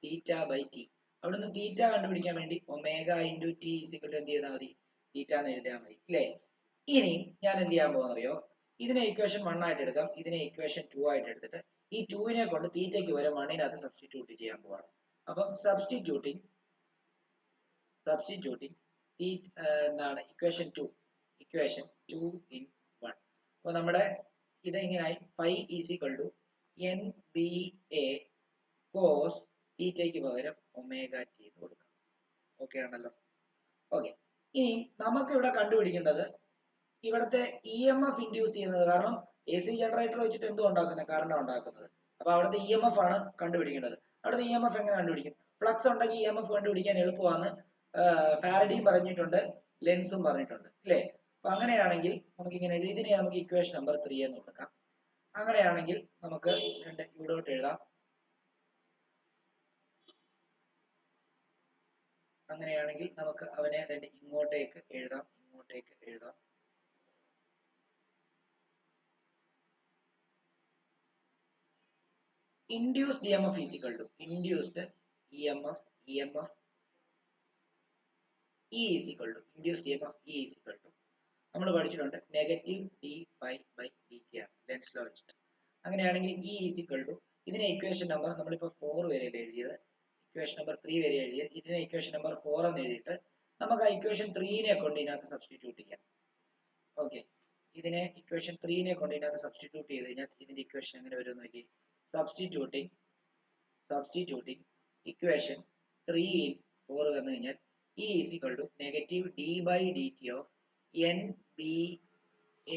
theta by T. അവിടുന്ന് തീറ്റ കണ്ടുപിടിക്കാൻ വേണ്ടി omega into T is equal to എന്ത് ചെയ്താൽ മതി? തീറ്റ എന്ന് എഴുതിയാൽ മതി അല്ലേ? ഇനി ഞാൻ എന്ത് ചെയ്യാൻ പോകുന്നറിയോ? ഇതിനെ ഇക്വേഷൻ 1 ആയിട്ട് എടുക്കാം, ഇതിനെ ഇക്വേഷൻ 2 ആയിട്ട് എടുത്തിട്ട് ഈ 2നെ കൊണ്ട് തീറ്റയ്ക്ക് വരെ 1-നകത്ത് സബ്സ്റ്റിറ്റ്യൂട്ട് ചെയ്യാൻ പോവാണ്. അപ്പം സബ്സ്റ്റിറ്റ്യൂട്ടിങ് എന്താണ് ഇക്വേഷൻ 2 ഇൻ 1. അപ്പൊ നമ്മുടെ ഇത് എങ്ങനെയായി? phi is equal to NBA cos തീറ്റയ്ക്ക് പകരം ഒമേഗ ടി എന്ന് കൊടുക്കാം. ഓക്കെ ആണല്ലോ? ഓക്കെ, ഇനി നമുക്ക് ഇവിടെ കണ്ടുപിടിക്കേണ്ടത് ഇവിടുത്തെ EMF ഇൻഡ്യൂസ് ചെയ്യുന്നത്. കാരണം AC ജനറേറ്റർ വെച്ചിട്ട് എന്തോ ഉണ്ടാക്കുന്നത്? കറണ്ട് ഉണ്ടാക്കുന്നത്. അപ്പൊ അവിടുത്തെ EMF ആണ് കണ്ടുപിടിക്കേണ്ടത്. അവിടുത്തെ EMF എങ്ങനെ കണ്ടുപിടിക്കും? ഫ്ലക്സ് ഉണ്ടെങ്കിൽ EMF കണ്ടുപിടിക്കാൻ എളുപ്പമാണ്. ഫാരഡേയും പറഞ്ഞിട്ടുണ്ട്, ലെൻസും പറഞ്ഞിട്ടുണ്ട് അല്ലേ? അപ്പൊ അങ്ങനെയാണെങ്കിൽ നമുക്ക് ഇങ്ങനെ ഇതിനെ നമുക്ക് ഇക്വേഷൻ നമ്പർ 3 എന്ന് കൊടുക്കാം. അങ്ങനെയാണെങ്കിൽ നമുക്ക് ഇവിടോട്ട് എഴുതാം. അങ്ങനെയാണെങ്കിൽ നമുക്ക് അവനെ ഇങ്ങോട്ടേക്ക് എഴുതാം. Induced EMF is equal to induced EMF E is equal to നമ്മൾ പഠിച്ചിട്ടുണ്ട് നെഗറ്റീവ് d∅dt ആണ് ലെൻസ് ലോ വെച്ചിട്ട്. അങ്ങനെയാണെങ്കിൽ E is equal to ഇതിനെ ഇക്വേഷൻ നമ്പർ നമ്മളിപ്പോൾ 4 വരെ എഴുതിയത്, ഇക്വേഷൻ നമ്പർ 3 വരെ എഴുതിയത്, ഇതിനെ ഇക്വേഷൻ നമ്പർ 4 എന്ന് എഴുതിയിട്ട് നമുക്ക് ആ ഇക്വേഷൻ 3നെ കൊണ്ട് ഇതിനകത്ത് സബ്സ്റ്റിറ്റ്യൂട്ട് ചെയ്യാം. ഓക്കെ, ഇതിനെ ഇക്വേഷൻ 3 കൊണ്ട് ഇതിനകത്ത് സബ്സ്റ്റിറ്റ്യൂട്ട് ചെയ്ത് കഴിഞ്ഞാൽ ഇതിന്റെ ഇക്വേഷൻ എങ്ങനെ വരും നോക്കി. സബ്സ്റ്റിറ്റ്യൂട്ടിങ് ഇക്വേഷൻ 3 in 4 വന്നു കഴിഞ്ഞാൽ E is equal to negative d by dt of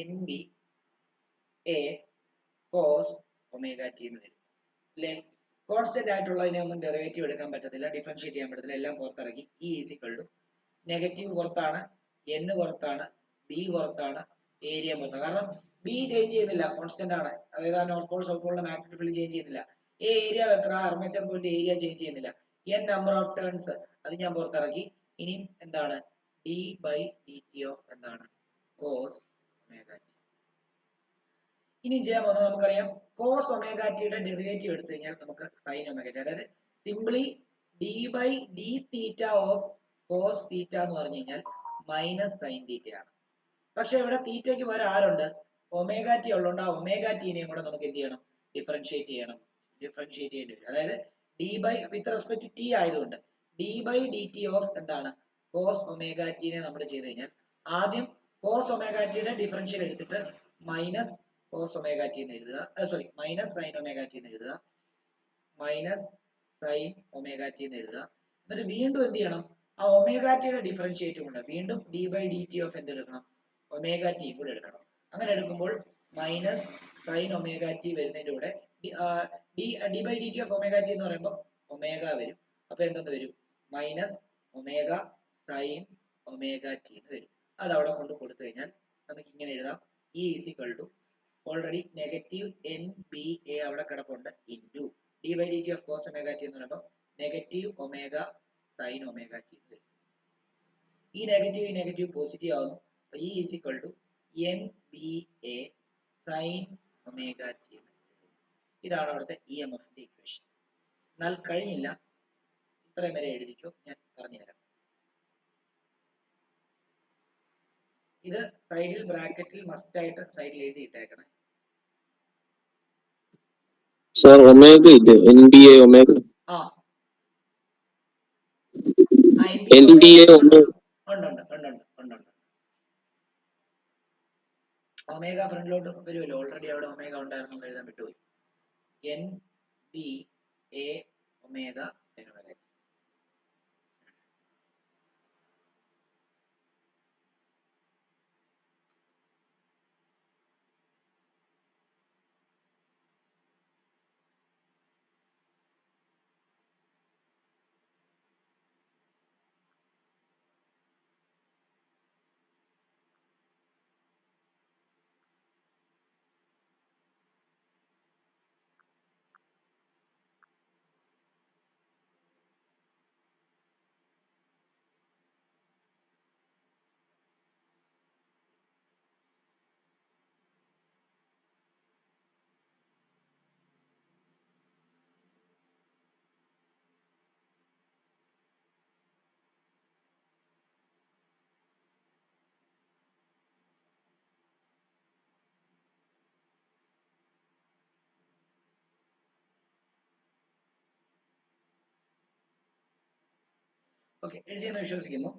nb a cos omega t എന്ന് വരും അല്ലേ. കോൺസ്റ്റന്റ് ആയിട്ടുള്ളതിനെ ഒന്നും ഡെറിവേറ്റീവ് എടുക്കാൻ പറ്റത്തില്ല, ഡിഫറൻഷിയേറ്റ് ചെയ്യാൻ പറ്റത്തില്ല, എല്ലാം പുറത്തിറക്കി. E is equal to negative പുറത്താണ്, n പുറത്താണ്, b പുറത്താണ്, ഏരിയ പുറത്താണ്. കാരണം b ചേഞ്ച് ചെയ്യുന്നില്ല, കോൺസ്റ്റന്റ് ആണ്. അതായത് ആ നോർത്ത് പോൾ സൗത്ത് പോളിന്റെ മാഗ്നറ്റിക് ഫീൽഡ് ചേഞ്ച് ചെയ്യുന്നില്ല. Area vector armature point area change ചെയ്യുന്നില്ല. n നമ്പർ ഓഫ് ടേൺസ് അത് ഞാൻ പുറത്തിറക്കി. ഇനി എന്താണ് d by dt ഓഫ് എന്താണ് cos omega t. ഇനി ചെയ്യാൻ പോകുന്നത് നമുക്കറിയാം cos omega t യുടെ ഡെറിവേറ്റീവ് എടുത്തു കഴിഞ്ഞാൽ നമുക്ക് sin omega t, അതായത് simply d by d theta of cos theta എന്ന് പറഞ്ഞു കഴിഞ്ഞാൽ മൈനസ് sin theta ആണ്. പക്ഷെ ഇവിടെ തീറ്റയ്ക്ക് പകരം ആരുണ്ട്, ഒമേഗ ടി ഉള്ളതുകൊണ്ട് ആ ഒമേഗ ടീനെയും കൂടെ നമുക്ക് എന്ത് ചെയ്യണം, ഡിഫറൻഷിയേറ്റ് ചെയ്യേണ്ടി വരും. അതായത് d by with respect to T ആയതുകൊണ്ട് d by dt ഓഫ് എന്താണ് cos ഒമേഗ ടിനെ നമ്മൾ ചെയ്ത് കഴിഞ്ഞാൽ ആദ്യം cos ഒമേഗ ടിയുടെ ഡിഫറൻഷ്യൽ എടുത്തിട്ട് മൈനസ് cos ഒമേഗ ടി എന്ന് എഴുതുക, sorry minus sin omega T എന്ന് എഴുതുക, മൈനസ് sin ഒമേഗ ടി എന്ന് എഴുതുക. എന്നിട്ട് വീണ്ടും എന്ത് ചെയ്യണം, ആ ഒമേഗ ടിയുടെ ഡിഫറൻഷിയേറ്റ് കൊണ്ട് വീണ്ടും d by dt ഓഫ് എന്ത് എടുക്കണം, ഒമേഗ ടി കൂടെ എടുക്കണം. അങ്ങനെ എടുക്കുമ്പോൾ മൈനസ് sin ഒമേഗ ടി വരുന്നതിന്റെ കൂടെ d by dt of omega T എന്ന് പറയുമ്പോൾ ഒമേഗ വരും. അപ്പൊ എന്തെന്ന് വരും, minus omega sin omega T എന്ന് വരും. അത് അവിടെ കൊണ്ട് കൊടുത്തു കഴിഞ്ഞാൽ നമുക്ക് ഇങ്ങനെ എഴുതാം, E is equal to already negative N B A അവിടെ കിടപ്പുണ്ട് into d by dt of cos omega T എന്ന് പറയുമ്പോൾ negative omega sin omega T എന്ന് വരും. ഈ നെഗറ്റീവ് പോസിറ്റീവ് ആവുന്നു. E is equal to NBA sin omega t. ഇതാണ് അവിടുത്തെ EMF ന്റെ ഇക്വേഷൻ. എന്നാൽ കഴിഞ്ഞില്ല, ഇത്രയും വരെ എഴുതിക്കോ, ഞാൻ പറഞ്ഞുതരാം. ഇത് സൈഡിൽ ബ്രാക്കറ്റിൽ മസ്റ്റ് ആയിട്ട് സൈഡിൽ എഴുതിയിട്ടേക്കണം. Sir, omega ഇത് NBA omega. NBA ഉണ്ട്. ഒമേഗ ഫ്രണ്ടിലോട്ട് വരുമല്ലോ, ഓൾറെഡി അവിടെ ഒമേഗ ഉണ്ടായിരുന്നു, എഴുതാൻ വിട്ടുപോയി. NBA omega sin omega t. Okay, എഴുതിയെന്ന് വിശ്വസിക്കുന്നു.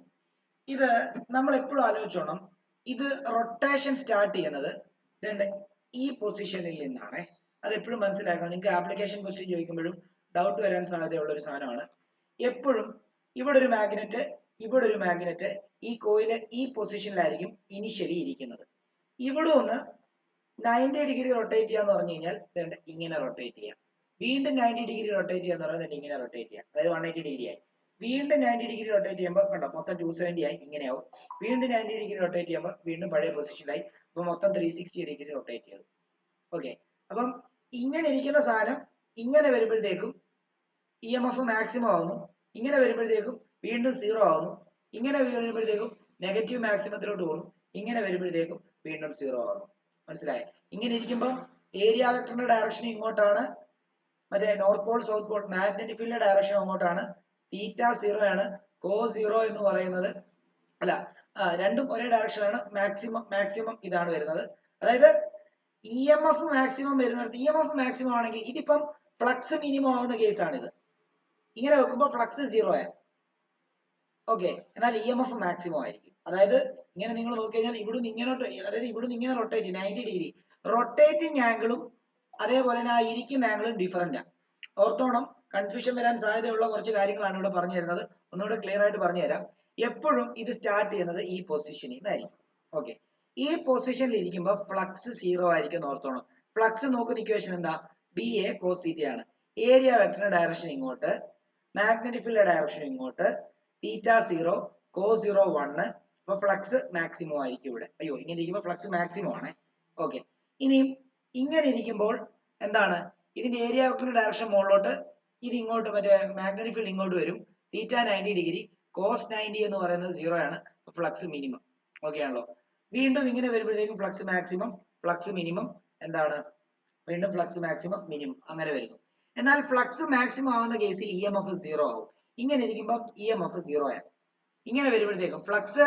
ഇത് നമ്മൾ എപ്പോഴും ആലോചിച്ചോണം, ഇത് റൊട്ടേഷൻ സ്റ്റാർട്ട് ചെയ്യുന്നത് ഈ പൊസിഷനിൽ നിന്നാണ്. അത് എപ്പോഴും മനസ്സിലാക്കണം. നിങ്ങൾക്ക് ആപ്ലിക്കേഷൻ ക്വസ്റ്റ്യൻ ചോദിക്കുമ്പോഴും ഡൗട്ട് വരാൻ സാധ്യതയുള്ള ഒരു സാധനമാണ്. എപ്പോഴും ഇവിടെ ഒരു മാഗ്നറ്റ് ഈ കോയില് ഈ പൊസിഷനിലായിരിക്കും ഇനിഷ്യലി ഇരിക്കുന്നത്. ഇവിടെ ഒന്ന് 90 ഡിഗ്രി റൊട്ടേറ്റ് ചെയ്യാന്ന് പറഞ്ഞു കഴിഞ്ഞാൽ ഇങ്ങനെ റൊട്ടേറ്റ് ചെയ്യാം. വീണ്ടും 90 ഡിഗ്രി റൊട്ടേറ്റ് ചെയ്യാന്ന് പറയുന്നത് ഇങ്ങനെ റൊട്ടേറ്റ് ചെയ്യാം, അതായത് 180 ഡിഗ്രി ആയി. വീണ്ടും 90 ഡിഗ്രി റൊട്ടേറ്റ് ചെയ്യുമ്പോൾ കണ്ടോ മൊത്തം 270 ആയി, ഇങ്ങനെയാവും. വീണ്ടും 90 ഡിഗ്രി റൊട്ടേറ്റ് ചെയ്യുമ്പോൾ വീണ്ടും പഴയ പൊസിഷനിലായി. അപ്പൊ മൊത്തം 360 ഡിഗ്രി റൊട്ടേറ്റ് ചെയ്തു. ഓക്കെ, അപ്പം ഇങ്ങനെ ഇരിക്കുന്ന സാധനം ഇങ്ങനെ വരുമ്പോഴത്തേക്കും EMF മാക്സിമം ആവുന്നു, ഇങ്ങനെ വരുമ്പോഴത്തേക്കും വീണ്ടും 0 ആവുന്നു, ഇങ്ങനെ വരുമ്പോഴത്തേക്കും നെഗറ്റീവ് മാക്സിമത്തിലോട്ട് പോകുന്നു, ഇങ്ങനെ വരുമ്പോഴത്തേക്കും വീണ്ടും 0 ആവുന്നു. മനസ്സിലായി? ഇങ്ങനെ ഇരിക്കുമ്പോൾ ഏരിയ വെക്ടറിന്റെ ഡയറക്ഷൻ ഇങ്ങോട്ടാണ്, മറ്റേ north pole south Paul magnetic ഫീൽഡിന്റെ ഡയറക്ഷൻ അങ്ങോട്ടാണ്. തീറ്റ 0 ആണ്, കോസ് 0 എന്ന് പറയുന്നത് അല്ല, രണ്ടും ഒരേ ഡയറക്ഷനാണ്. മാക്സിമം ഇതാണ് വരുന്നത്. അതായത് EMF മാക്സിമം വരുന്നിടത്ത് EMF മാക്സിമം ആണെങ്കിൽ ഇതിപ്പം ഫ്ലക്സ് മിനിമം ആവുന്ന കേസാണിത്. ഇങ്ങനെ വെക്കുമ്പോൾ ഫ്ലക്സ് 0 ആണ്. ഓക്കെ. എന്നാൽ ഇ എം എഫ് മാക്സിമം ആയിരിക്കും. അതായത് ഇങ്ങനെ നിങ്ങൾ നോക്കി കഴിഞ്ഞാൽ ഇവിടുന്ന് ഇങ്ങോട്ട്, അതായത് ഇവിടുന്ന് ഇങ്ങനെ റൊട്ടേറ്റ് 90 ഡിഗ്രി റൊട്ടേറ്റിംഗ് ആംഗിളും അതേപോലെ തന്നെ ആ ഇരിക്കുന്ന ആംഗിളും ഡിഫറൻറ്റാ. ഓർത്തോണം, കൺഫ്യൂഷൻ വരാൻ സാധ്യതയുള്ള കുറച്ച് കാര്യങ്ങളാണ് ഇവിടെ പറഞ്ഞു തരുന്നത്. ഒന്നുകൂടെ ക്ലിയർ ആയിട്ട് പറഞ്ഞു തരാം. എപ്പോഴും ഇത് സ്റ്റാർട്ട് ചെയ്യുന്നത് ഈ പൊസിഷനിൽ നിന്നായിരിക്കും. ഓക്കെ, ഈ പൊസിഷനിൽ ഇരിക്കുമ്പോൾ ഫ്ലക്സ് 0 ആയിരിക്കും ഓർത്തോണം. ഫ്ലക്സ് നോക്കുന്ന ഇക്വേഷൻ എന്താ? ബി എ കോസ് തീറ്റയാണ്. ഏരിയ വെക്ടറിന്റെ ഡയറക്ഷൻ ഇങ്ങോട്ട്, മാഗ്നറ്റിക് ഫീൽഡിന്റെ ഡയറക്ഷൻ ഇങ്ങോട്ട്, തീറ്റ 0 കോസ് 0 1. അപ്പൊ ഫ്ലക്സ് മാക്സിമം ആയിരിക്കും ഇവിടെ. അയ്യോ, ഇങ്ങനെ ഇരിക്കുമ്പോൾ ഫ്ലക്സ് മാക്സിമം ആണ്. ഓക്കെ, ഇനിയും ഇങ്ങനെ ഇരിക്കുമ്പോൾ എന്താണ്? ഇതിന്റെ ഏരിയ വെക്ടറിന്റെ ഡയറക്ഷൻ മുകളിലോട്ട്, ഇത് ഇങ്ങോട്ട്, മറ്റേ മാഗ്നറ്റിക് ഫീൽഡ് ഇങ്ങോട്ട് വരും. തീറ്റ 90 ഡിഗ്രി, കോസ് 90 എന്ന് പറയുന്നത് 0 ആണ്. Flux minimum. ഓക്കെ ആണല്ലോ. വീണ്ടും ഇങ്ങനെ വരുമ്പോഴത്തേക്കും ഫ്ലക്സ് മാക്സിമം, ഫ്ലക്സ് മിനിമം, എന്താണ്? വീണ്ടും ഫ്ലക്സ് മാക്സിമം, മിനിമം, അങ്ങനെ വരുന്നു. എന്നാൽ ഫ്ലക്സ് മാക്സിമം ആവുന്ന കേസിൽ ഇ എം എഫ് 0 ആവും. ഇങ്ങനെ ഇരിക്കുമ്പോൾ ഇ എം എഫ് 0 ആണ്. ഇങ്ങനെ വരുമ്പോഴത്തേക്കും ഫ്ലക്സ്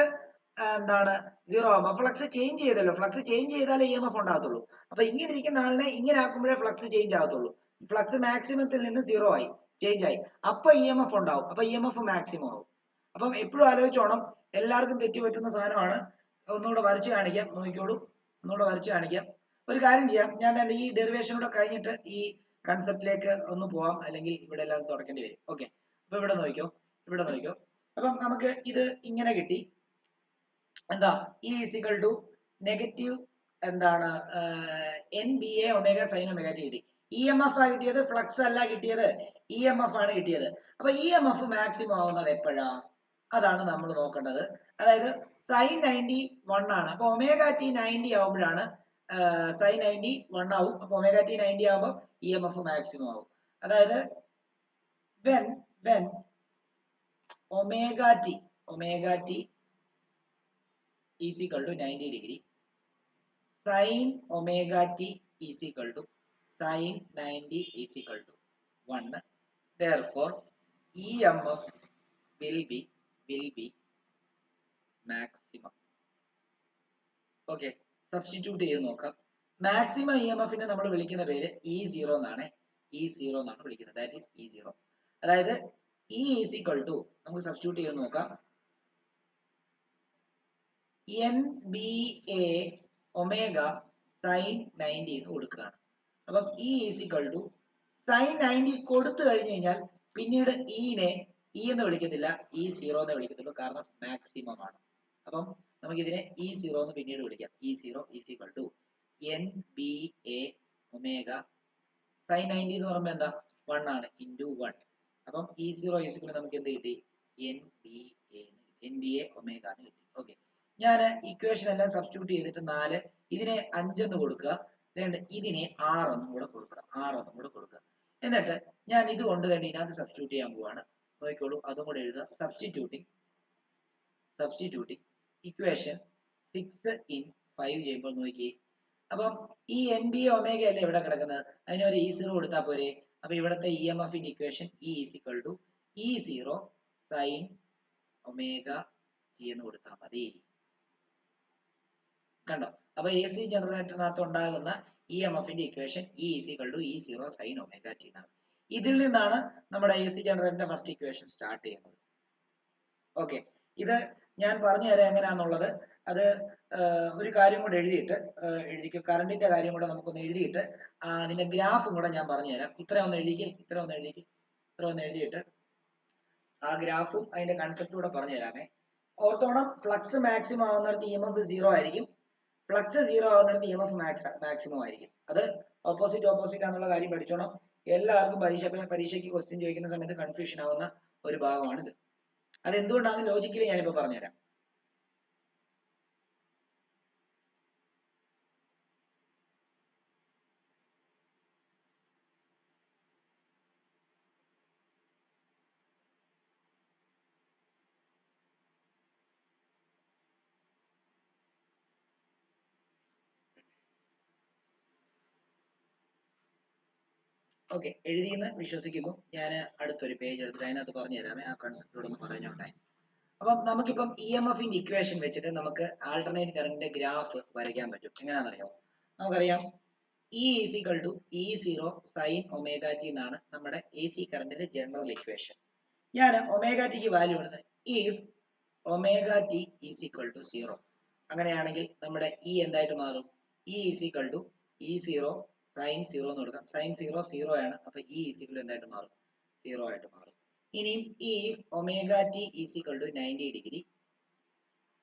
എന്താണ് 0 ആകുമ്പോൾ ഫ്ലക്സ് ചേഞ്ച് ചെയ്തല്ലോ. ഫ്ലക്സ് ചേഞ്ച് ചെയ്താലേ ഇ എം എഫ് ഉണ്ടാകത്തുള്ളൂ. അപ്പൊ ഇങ്ങനെ ഇരിക്കുന്ന ആളിനെ ഇങ്ങനെ ആക്കുമ്പോഴേ ഫ്ലക്സ് ചേഞ്ച് ആകത്തുള്ളൂ. ഫ്ലക്സ് മാക്സിമത്തിൽ നിന്ന് 0 ആയി, ചേഞ്ച് ആയി, അപ്പൊ ഇ എം എഫ് ഉണ്ടാവും. അപ്പൊ ഇ എം എഫ് മാക്സിമം ആവും. അപ്പം എപ്പോഴും ആലോചിച്ചോണം, എല്ലാവർക്കും തെറ്റുപറ്റുന്ന സാധനമാണ്. ഒന്നുകൂടെ വരച്ച് കാണിക്കാം, നോക്കിക്കോളൂ. ഒന്നുകൂടെ വരച്ച് കാണിക്കാം. ഒരു കാര്യം ചെയ്യാം, ഞാൻ ഈ ഡെറിവേഷനൂടെ കഴിഞ്ഞിട്ട് ഈ കൺസെപ്റ്റിലേക്ക് ഒന്ന് പോവാം, അല്ലെങ്കിൽ ഇവിടെ എല്ലാം തുടക്കേണ്ടി വരും. ഓക്കെ, അപ്പൊ ഇവിടെ നോക്കിക്കോ, ഇവിടെ നോക്കിക്കോ. അപ്പം നമുക്ക് ഇത് ഇങ്ങനെ കിട്ടി. എന്താ? ഇ ഈസിക്കൽ ടു നെഗറ്റീവ് എന്താണ് N B A omega sign omega T കിട്ടി. ഇ എം എഫ് ആ കിട്ടിയത്, ഫ്ലക്സ് അല്ല കിട്ടിയത്, ഇ എം എഫ് ആണ് കിട്ടിയത്. അപ്പൊ ഇ എം എഫ് മാക്സിമം ആവുന്നത് എപ്പോഴാ? അതാണ് നമ്മൾ നോക്കേണ്ടത്. അതായത് സൈൻ 91 ആണ്. അപ്പൊ ഒമേഗ ടി 90 ആവുമ്പോഴാണ് സൈൻ 91 ആവും. അപ്പൊ ഒമേഗ ടി 90 ആവുമ്പോൾ ഇ എം എഫ് മാക്സിമം ആവും. അതായത് when omega t is equal to 90 degree, sin omega t is equal to sin 90 is equal to 1. Therefore, EMF will be maximum. Okay, substitute ചെയ്ത് നോക്കാം. മാക്സിമം ഇ എം എഫിനെ നമ്മൾ വിളിക്കുന്ന പേര് E0 എന്നാണ്. E0 എന്നാണ് വിളിക്കുന്നത്. That is E0. അതായത് E is equal to, നമുക്ക് സബ്സ്റ്റിറ്റ്യൂട്ട് ചെയ്ത് നോക്കാം, N B A omega sine 90 എന്ന് കൊടുക്കുകയാണ്. അപ്പം E is equal to sine 90 കൊടുത്തു കഴിഞ്ഞു കഴിഞ്ഞാൽ പിന്നീട് ഇനെ ഇ എന്ന് വിളിക്കത്തില്ല, E0 എന്ന് വിളിക്കത്തുള്ളൂ. കാരണം മാക്സിമം ആണ്. അപ്പം നമുക്ക് ഇതിനെ E0 എന്ന് പിന്നീട് വിളിക്കാം. E0 is equal to N B A omega sine 90 എന്ന് പറയുമ്പോൾ എന്താ? 1 ആണ്, ഇൻറ്റു 1. അപ്പം E0 ഈസ് ഈക്വൽ നമുക്ക് എന്ത് കിട്ടി? എൻ ബി എ ഒമേഗ എന്ന് കിട്ടി. ഓക്കെ, ഞാൻ ഇക്വേഷൻ എല്ലാം സബ്സ്റ്റിറ്റ്യൂട്ട് ചെയ്തിട്ട് 4, ഇതിനെ 5 എന്ന് കൊടുക്കുക, ഇതിനെ 6 എന്നും കൂടെ കൊടുക്കണം, 6 എന്നും കൂടെ കൊടുക്കുക. എന്നിട്ട് ഞാൻ ഇത് കൊണ്ട് തന്നെ ഇതിനകത്ത് സബ്സ്റ്റിറ്റ്യൂട്ട് ചെയ്യാൻ പോവാണ്. നോക്കിക്കോളൂ, അതും കൂടെ എഴുതുക. സബ്സ്റ്റിറ്റ്യൂട്ടിങ് ഇക്വേഷൻ 6 in 5 ചെയ്യുമ്പോൾ നോക്കി. അപ്പം ഈ എൻ ബി ഒമേഗ അല്ലേ ഇവിടെ കിടക്കുന്നത്, അതിന് ഒരു E0 കൊടുത്താൽ പോരെ. അപ്പൊ ഇവിടുത്തെ ഇ എം എഫിന്റെ equation E is equal to E0 sine omega T എന്ന് കൊടുത്താൽ മതി. കണ്ടോ? അപ്പൊ എ സി ജനറേറ്ററിനകത്ത് ഉണ്ടാകുന്ന ഇ എം എഫിന്റെ equation E is equal to E0 sine omega T എന്നാണ്. ഇതിൽ നിന്നാണ് നമ്മുടെ എ സി ജനറേറ്ററിന്റെ ഫസ്റ്റ് ഇക്വേഷൻ സ്റ്റാർട്ട് ചെയ്യുന്നത്. ഓക്കെ, ഇത് ഞാൻ പറഞ്ഞു തരാം എങ്ങനെയാണെന്നുള്ളത്. അത് ഒരു കാര്യം കൂടെ എഴുതിക്കും, കറണ്ടിന്റെ കാര്യം കൂടെ നമുക്കൊന്ന് എഴുതിയിട്ട് അതിന്റെ ഗ്രാഫും കൂടെ ഞാൻ പറഞ്ഞു തരാം. ഇത്ര ഒന്ന് എഴുതിയിട്ട് ആ ഗ്രാഫും അതിന്റെ കൺസെപ്റ്റും കൂടെ പറഞ്ഞു തരാമേ. ഓർത്തോണം, ഫ്ലക്സ് മാക്സിമം ആവുന്നിടത്ത് ഇ എം എഫ് 0 ആയിരിക്കും, ഫ്ലക്സ് 0 ആവുന്നിടത്ത് ഇ എം എഫ് മാക്സിമം ആയിരിക്കും. അത് ഓപ്പോസിറ്റ് ആണെന്നുള്ള കാര്യം പഠിച്ചോണം. എല്ലാവർക്കും പരീക്ഷയ്ക്ക് ക്വസ്റ്റ്യൻ ചോദിക്കുന്ന സമയത്ത് കൺഫ്യൂഷൻ ആവുന്ന ഒരു ഭാഗമാണിത്. അത് എന്തുകൊണ്ടാണെന്ന് ലോജിക്കലി ഞാനിപ്പോ പറഞ്ഞുതരാം. ഓക്കെ, എഴുതിയെന്ന് വിശ്വസിക്കുന്നു. ഞാൻ അടുത്തൊരു പേജ് എടുത്തിട്ട് അതിനകത്ത് പറഞ്ഞു തരാമേ, ആ കൺസെപ്റ്റോട് ഒന്ന് പറഞ്ഞോട്ടെ. അപ്പം നമുക്കിപ്പം ഇ എം എഫിന്റെ ഇക്വേഷൻ വെച്ചിട്ട് നമുക്ക് ആൾട്ടർനേറ്റ് കറണ്ടിന്റെ ഗ്രാഫ് വരയ്ക്കാൻ പറ്റും. എങ്ങനെയാണെന്നറിയാമോ? നമുക്കറിയാം E is equal to E0 sine omega T എന്നാണ് നമ്മുടെ എ സി കറണ്ടിന്റെ ജനറൽ ഇക്വേഷൻ. ഞാൻ ഒമേഗ ടിക്ക് വാല്യൂ ഇടുന്നത് if omega T is equal to 0. അങ്ങനെയാണെങ്കിൽ നമ്മുടെ ഇ എന്തായിട്ട് മാറും? E is equal to E0 sine 0 എന്ന് കൊടുക്കാം. സൈൻ 0 0 ആണ്. അപ്പൊ ഇ ഈസ് ഈക്വൽ എന്തായിട്ട് മാറും? 0 ആയിട്ട് മാറും. ഇനിയും if omega T is equal to 90 degree,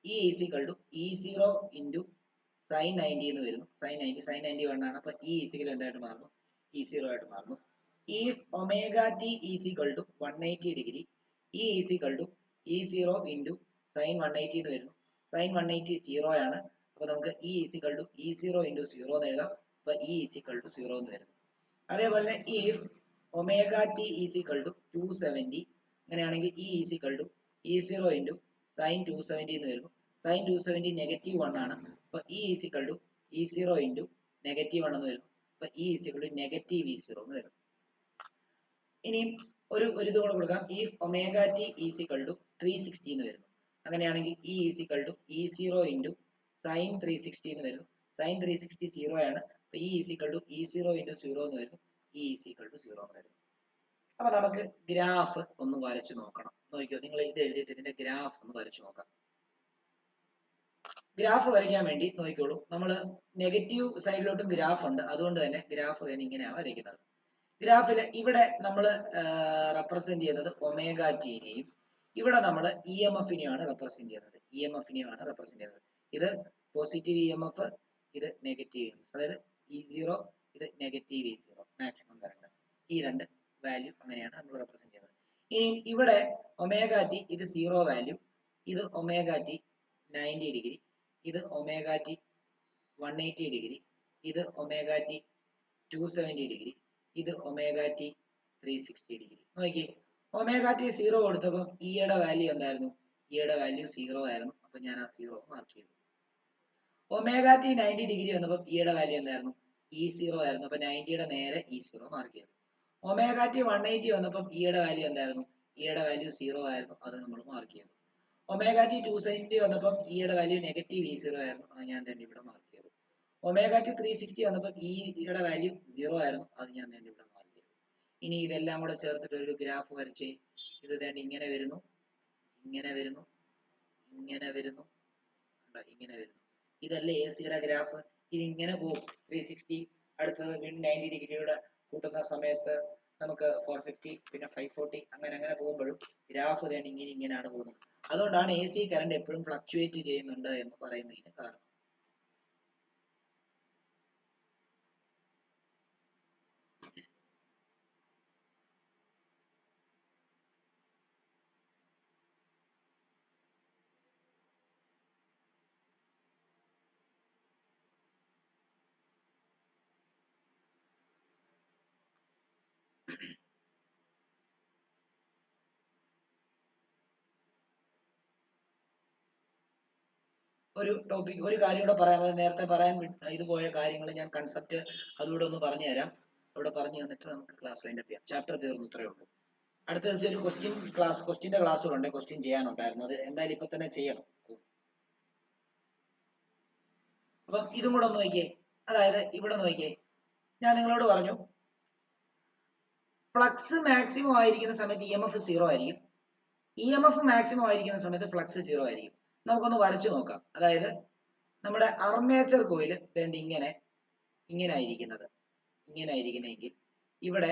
E is equal to E0 into sine 90 എന്ന് വരുന്നു. സൈൻ 90 1 ആണ്. അപ്പൊ ഇ ഈസ് ഈക്വൽ എന്തായിട്ട് മാറുന്നു? E0 ആയിട്ട് മാറുന്നു. If omega T is equal to 180 degree, E is equal to E0 into sine 180 എന്ന് വരുന്നു. സൈൻ 180 0 ആണ്. അപ്പൊ നമുക്ക് E is equal to E0 into 0 എന്ന് എഴുതാം. അപ്പൊ ഇ ഈസ് ഈക്വൽ ടു 0 എന്ന് വരുന്നു. അതേപോലെ തന്നെ if omega T is equal to 270, അങ്ങനെയാണെങ്കിൽ E is equal to E0 into sine 270 എന്ന് വരുന്നു. സൈൻ 270 നെഗറ്റീവ് 1 ആണ്. അപ്പൊ E is equal to E0 into negative 1 എന്ന് വരുന്നു. അപ്പൊ E is equal to negative E0 എന്ന് വരുന്നു. ഇനിയും ഒരു ഇത് കൂടെ കൊടുക്കാം. If omega T is equal to 360 എന്ന് വരുന്നു. അങ്ങനെയാണെങ്കിൽ E is equal to E0 into sine 360 എന്ന് വരുന്നു. സൈൻ 360 0 ആണ്. അപ്പൊ E is equal to E0 into 0 എന്ന് വരുന്നു. ഇ ഈസ് ഈക്വൽ ടു 0 എന്ന് വരുന്നു. അപ്പൊ നമുക്ക് ഗ്രാഫ് ഒന്ന് വരച്ചു നോക്കണം. നോക്കിയോ, നിങ്ങൾ ഇത് എഴുതിയിട്ട് ഇതിന്റെ ഗ്രാഫ് ഒന്ന് വരച്ചു നോക്കാം. ഗ്രാഫ് വരയ്ക്കാൻ വേണ്ടി നോക്കിക്കോളൂ, നമ്മൾ നെഗറ്റീവ് സൈഡിലോട്ടും ഗ്രാഫ് ഉണ്ട്. അതുകൊണ്ട് തന്നെ ഗ്രാഫ് തന്നെ ഇങ്ങനെയാണ് വരയ്ക്കുന്നത്. ഗ്രാഫില് ഇവിടെ നമ്മൾ റെപ്രസെന്റ് ചെയ്യുന്നത് ഒമേഗ ടിനെയും ഇവിടെ നമ്മൾ ഇ എം എഫിനെയാണ് റെപ്രസെന്റ് ചെയ്യുന്നത്. ഇത് പോസിറ്റീവ് ഇ എം എഫ്, ഇത് നെഗറ്റീവ് ഇ എം എഫ്. അതായത് E0, ഇത് നെഗറ്റീവ് E0 മാക്സിമം കറണ്ട്. ഈ രണ്ട് വാല്യൂ അങ്ങനെയാണ് നമ്മൾ റെപ്രസെന്റ് ചെയ്യുന്നത്. ഇനി ഇവിടെ ഒമേഗ ടി ഇത് 0 വാല്യൂ, ഇത് ഒമേഗ ടി 90 ഡിഗ്രി, ഇത് ഒമേഗ ടി 180 ഡിഗ്രി, ഇത് ഒമേഗ ടി 270 ഡിഗ്രി, ഇത് ഒമേഗ ടി 360 ഡിഗ്രി. നോക്കി, ഒമേഗ ടി 0 കൊടുത്തപ്പോൾ ഇയുടെ വാല്യൂ എന്തായിരുന്നു? ഇയുടെ വാല്യൂ 0 ആയിരുന്നു. അപ്പൊ ഞാൻ ആ 0 മാർക്ക് ചെയ്തു. ഒമേഗ ടി 90 ഡിഗ്രി വന്നപ്പോൾ ഇയുടെ വാല്യൂ എന്തായിരുന്നു? E0 ആയിരുന്നു. അപ്പൊ 90യുടെ നേരെ E0 മാർക്ക് ചെയ്തു. ഒമേഗ ടി 180 വന്നപ്പോൾ ഇയുടെ വാല്യൂ എന്തായിരുന്നു? ഇയുടെ വാല്യൂ 0 ആയിരുന്നു. അത് നമ്മൾ മാർക്ക് ചെയ്തു. ഒമേഗ ടി 270 വന്നപ്പോൾ ഇയുടെ വാല്യൂ നെഗറ്റീവ് E0 ആയിരുന്നു. അത് ഞാൻ തന്നെ ഇവിടെ മാർക്ക് ചെയ്തു. ഒമേഗ ടി 360 വന്നപ്പോൾ ഇയുടെ വാല്യൂ 0 ആയിരുന്നു. അത് ഞാൻ തന്നെ ഇവിടെ മാർക്ക് ചെയ്തു. ഇനി ഇതെല്ലാം കൂടെ ചേർത്തിട്ട് ഒരു ഗ്രാഫ് വരച്ച് ഇത് തന്നെ ഇങ്ങനെ വരുന്നു, ഇങ്ങനെ വരുന്നു, ഇങ്ങനെ വരുന്നു, ഇങ്ങനെ വരുന്നു. ഇതല്ലേ എ സിയുടെ ഗ്രാഫ്. ഇത് ഇങ്ങനെ പോകും. 360 അടുത്തത് 90 ഡിഗ്രിയുടെ കൂട്ടുന്ന സമയത്ത് നമുക്ക് 450, പിന്നെ 540, അങ്ങനെ പോകുമ്പോഴും ഗ്രാഫ് തന്നെ ഇങ്ങനെയാണ് പോകുന്നത്. അതുകൊണ്ടാണ് എ സി കറണ്ട് എപ്പോഴും ഫ്ലക്ച്വേറ്റ് ചെയ്യുന്നുണ്ട് എന്ന് പറയുന്നതിന് കാരണം. ഒരു ടോപ്പിക്, ഒരു കാര്യം കൂടെ പറയാം. നേരത്തെ പറയാൻ ഇത് പോയ കാര്യങ്ങൾ ഞാൻ കൺസെപ്റ്റ് അതുകൂടെ ഒന്ന് പറഞ്ഞു തരാം. അവിടെ പറഞ്ഞു തന്നിട്ട് നമുക്ക് ക്ലാസ് വൈൻഡപ്പ് ചെയ്യാം. ചാപ്റ്റർ തീർന്നു, ഇത്രയേ ഉള്ളൂ. അടുത്ത ദിവസം ഒരു ക്വസ്റ്റ്യന്റെ ക്ലാസ്സുകളുണ്ട്. ക്വസ്റ്റ്യൻ ചെയ്യാനുണ്ടായിരുന്നു. അത് എന്തായാലും ഇപ്പൊ തന്നെ ചെയ്യണം. അപ്പൊ ഇതും കൂടെ ഒന്ന് നോക്കിയേ. അതായത് ഇവിടെ നോക്കിയേ, ഞാൻ നിങ്ങളോട് പറഞ്ഞു ഫ്ലക്സ് മാക്സിമം ആയിരിക്കുന്ന സമയത്ത് ഇ എം എഫ് 0 ആയിരിക്കും. ഇ എം എഫ് മാക്സിമം ആയിരിക്കുന്ന സമയത്ത് ഫ്ലക്സ് 0 ആയിരിക്കും. നമുക്കൊന്ന് വരച്ചു നോക്കാം. അതായത് നമ്മുടെ അർമേച്ചർ കോയിൽ ഇങ്ങനെ ആയിരിക്കുന്നെങ്കിൽ ഇവിടെ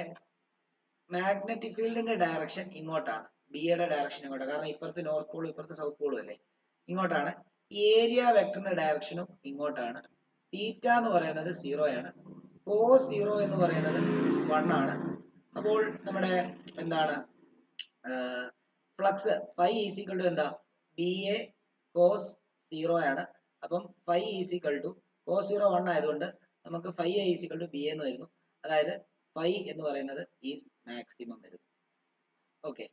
മാഗ്നറ്റിക് ഫീൽഡിന്റെ ഡയറക്ഷൻ ഇങ്ങോട്ടാണ്, ബിയുടെ ഡയറക്ഷൻ ഇങ്ങോട്ടാണ്. കാരണം ഇപ്പുറത്ത് നോർത്ത് പോളും ഇപ്പുറത്ത് സൗത്ത് പോളും അല്ലേ, ഇങ്ങോട്ടാണ്. ഏരിയ വെക്ടറിന്റെ ഡയറക്ഷനും ഇങ്ങോട്ടാണ്. തീറ്റ എന്ന് പറയുന്നത് 0 ആണ്. കോസ് 0 എന്ന് പറയുന്നത് 1 ആണ്. അപ്പോൾ നമ്മുടെ എന്താണ് flux phi is equal to എന്താ? ബി എ കോസ് 0 ആണ്. അപ്പം phi is equal to cos 0 1 ആയതുകൊണ്ട് നമുക്ക് phi A is equal to B എന്ന് വരുന്നു. അതായത് ഫൈ എന്ന് പറയുന്നത് ഈസ് മാക്സിമം വരുന്നു. ഓക്കെ,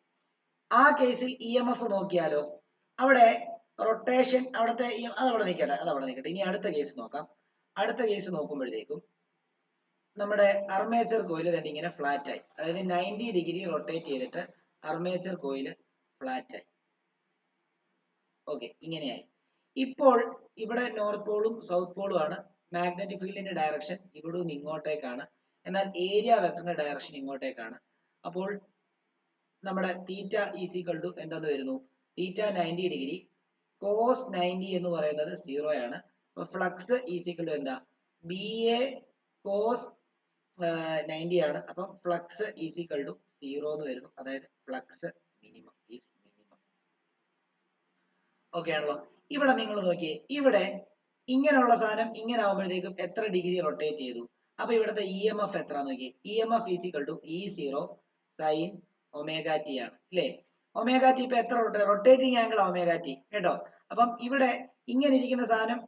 ആ കേസിൽ ഇ എം എഫ് നോക്കിയാലോ, അവിടെ റൊട്ടേഷൻ അതവിടെ നിൽക്കട്ടെ. ഇനി അടുത്ത കേസ് നോക്കാം. അടുത്ത കേസ് നോക്കുമ്പോഴത്തേക്കും നമ്മുടെ അർമേച്ചർ കോയിൽ തന്നെ ഇങ്ങനെ ഫ്ലാറ്റ് ആയി. അതായത് 90 ഡിഗ്രി റൊട്ടേറ്റ് ചെയ്തിട്ട് അർമേച്ചർ കോയിൽ ഫ്ലാറ്റ് ആയി. ഓക്കെ, ഇങ്ങനെയായി. ഇപ്പോൾ ഇവിടെ നോർത്ത് പോളും സൗത്ത് പോളും ആണ്. മാഗ്നറ്റിക് ഫീൽഡിന്റെ ഡയറക്ഷൻ ഇവിടെ നിന്ന് ഇങ്ങോട്ടേക്കാണ്. എന്നാൽ ഏരിയ വെക്ടറിന്റെ ഡയറക്ഷൻ ഇങ്ങോട്ടേക്കാണ്. അപ്പോൾ നമ്മുടെ തീറ്റ ഈസ് ഈക്വൽ ടു എന്താന്ന് വരുന്നു? തീറ്റ 90 ഡിഗ്രി കോസ് 90 എന്ന് പറയുന്നത് 0 ആണ്. അപ്പൊ ഫ്ലക്സ് ഈസിക്കൽ ടു എന്താ ബി എ കോസ് 90 ആണ്. അപ്പം ഫ്ലക്സ് ഈസിക്കൽ ടു 0 എന്ന് വരുന്നു. അതായത് flux minimum is minimum. Okay ആണല്ലോ. ഇവിടെ നിങ്ങൾ നോക്കിയേ, ഇവിടെ ഇങ്ങനെയുള്ള സാധനം ഇങ്ങനെ ആവുമ്പോഴത്തേക്കും എത്ര ഡിഗ്രി റൊട്ടേറ്റ് ചെയ്തു? അപ്പൊ ഇവിടുത്തെ ഇ എം എഫ് എത്ര നോക്കിയേ? E M F is equal to E0 sine omega T ആണ് അല്ലേ? ഒമേഗ ടി ഇപ്പൊ എത്ര റൊട്ടേറ്റിംഗ് ആംഗിൾ ഒമേഗ ടി കേട്ടോ. അപ്പം ഇവിടെ ഇങ്ങനെ ഇരിക്കുന്ന സാധനം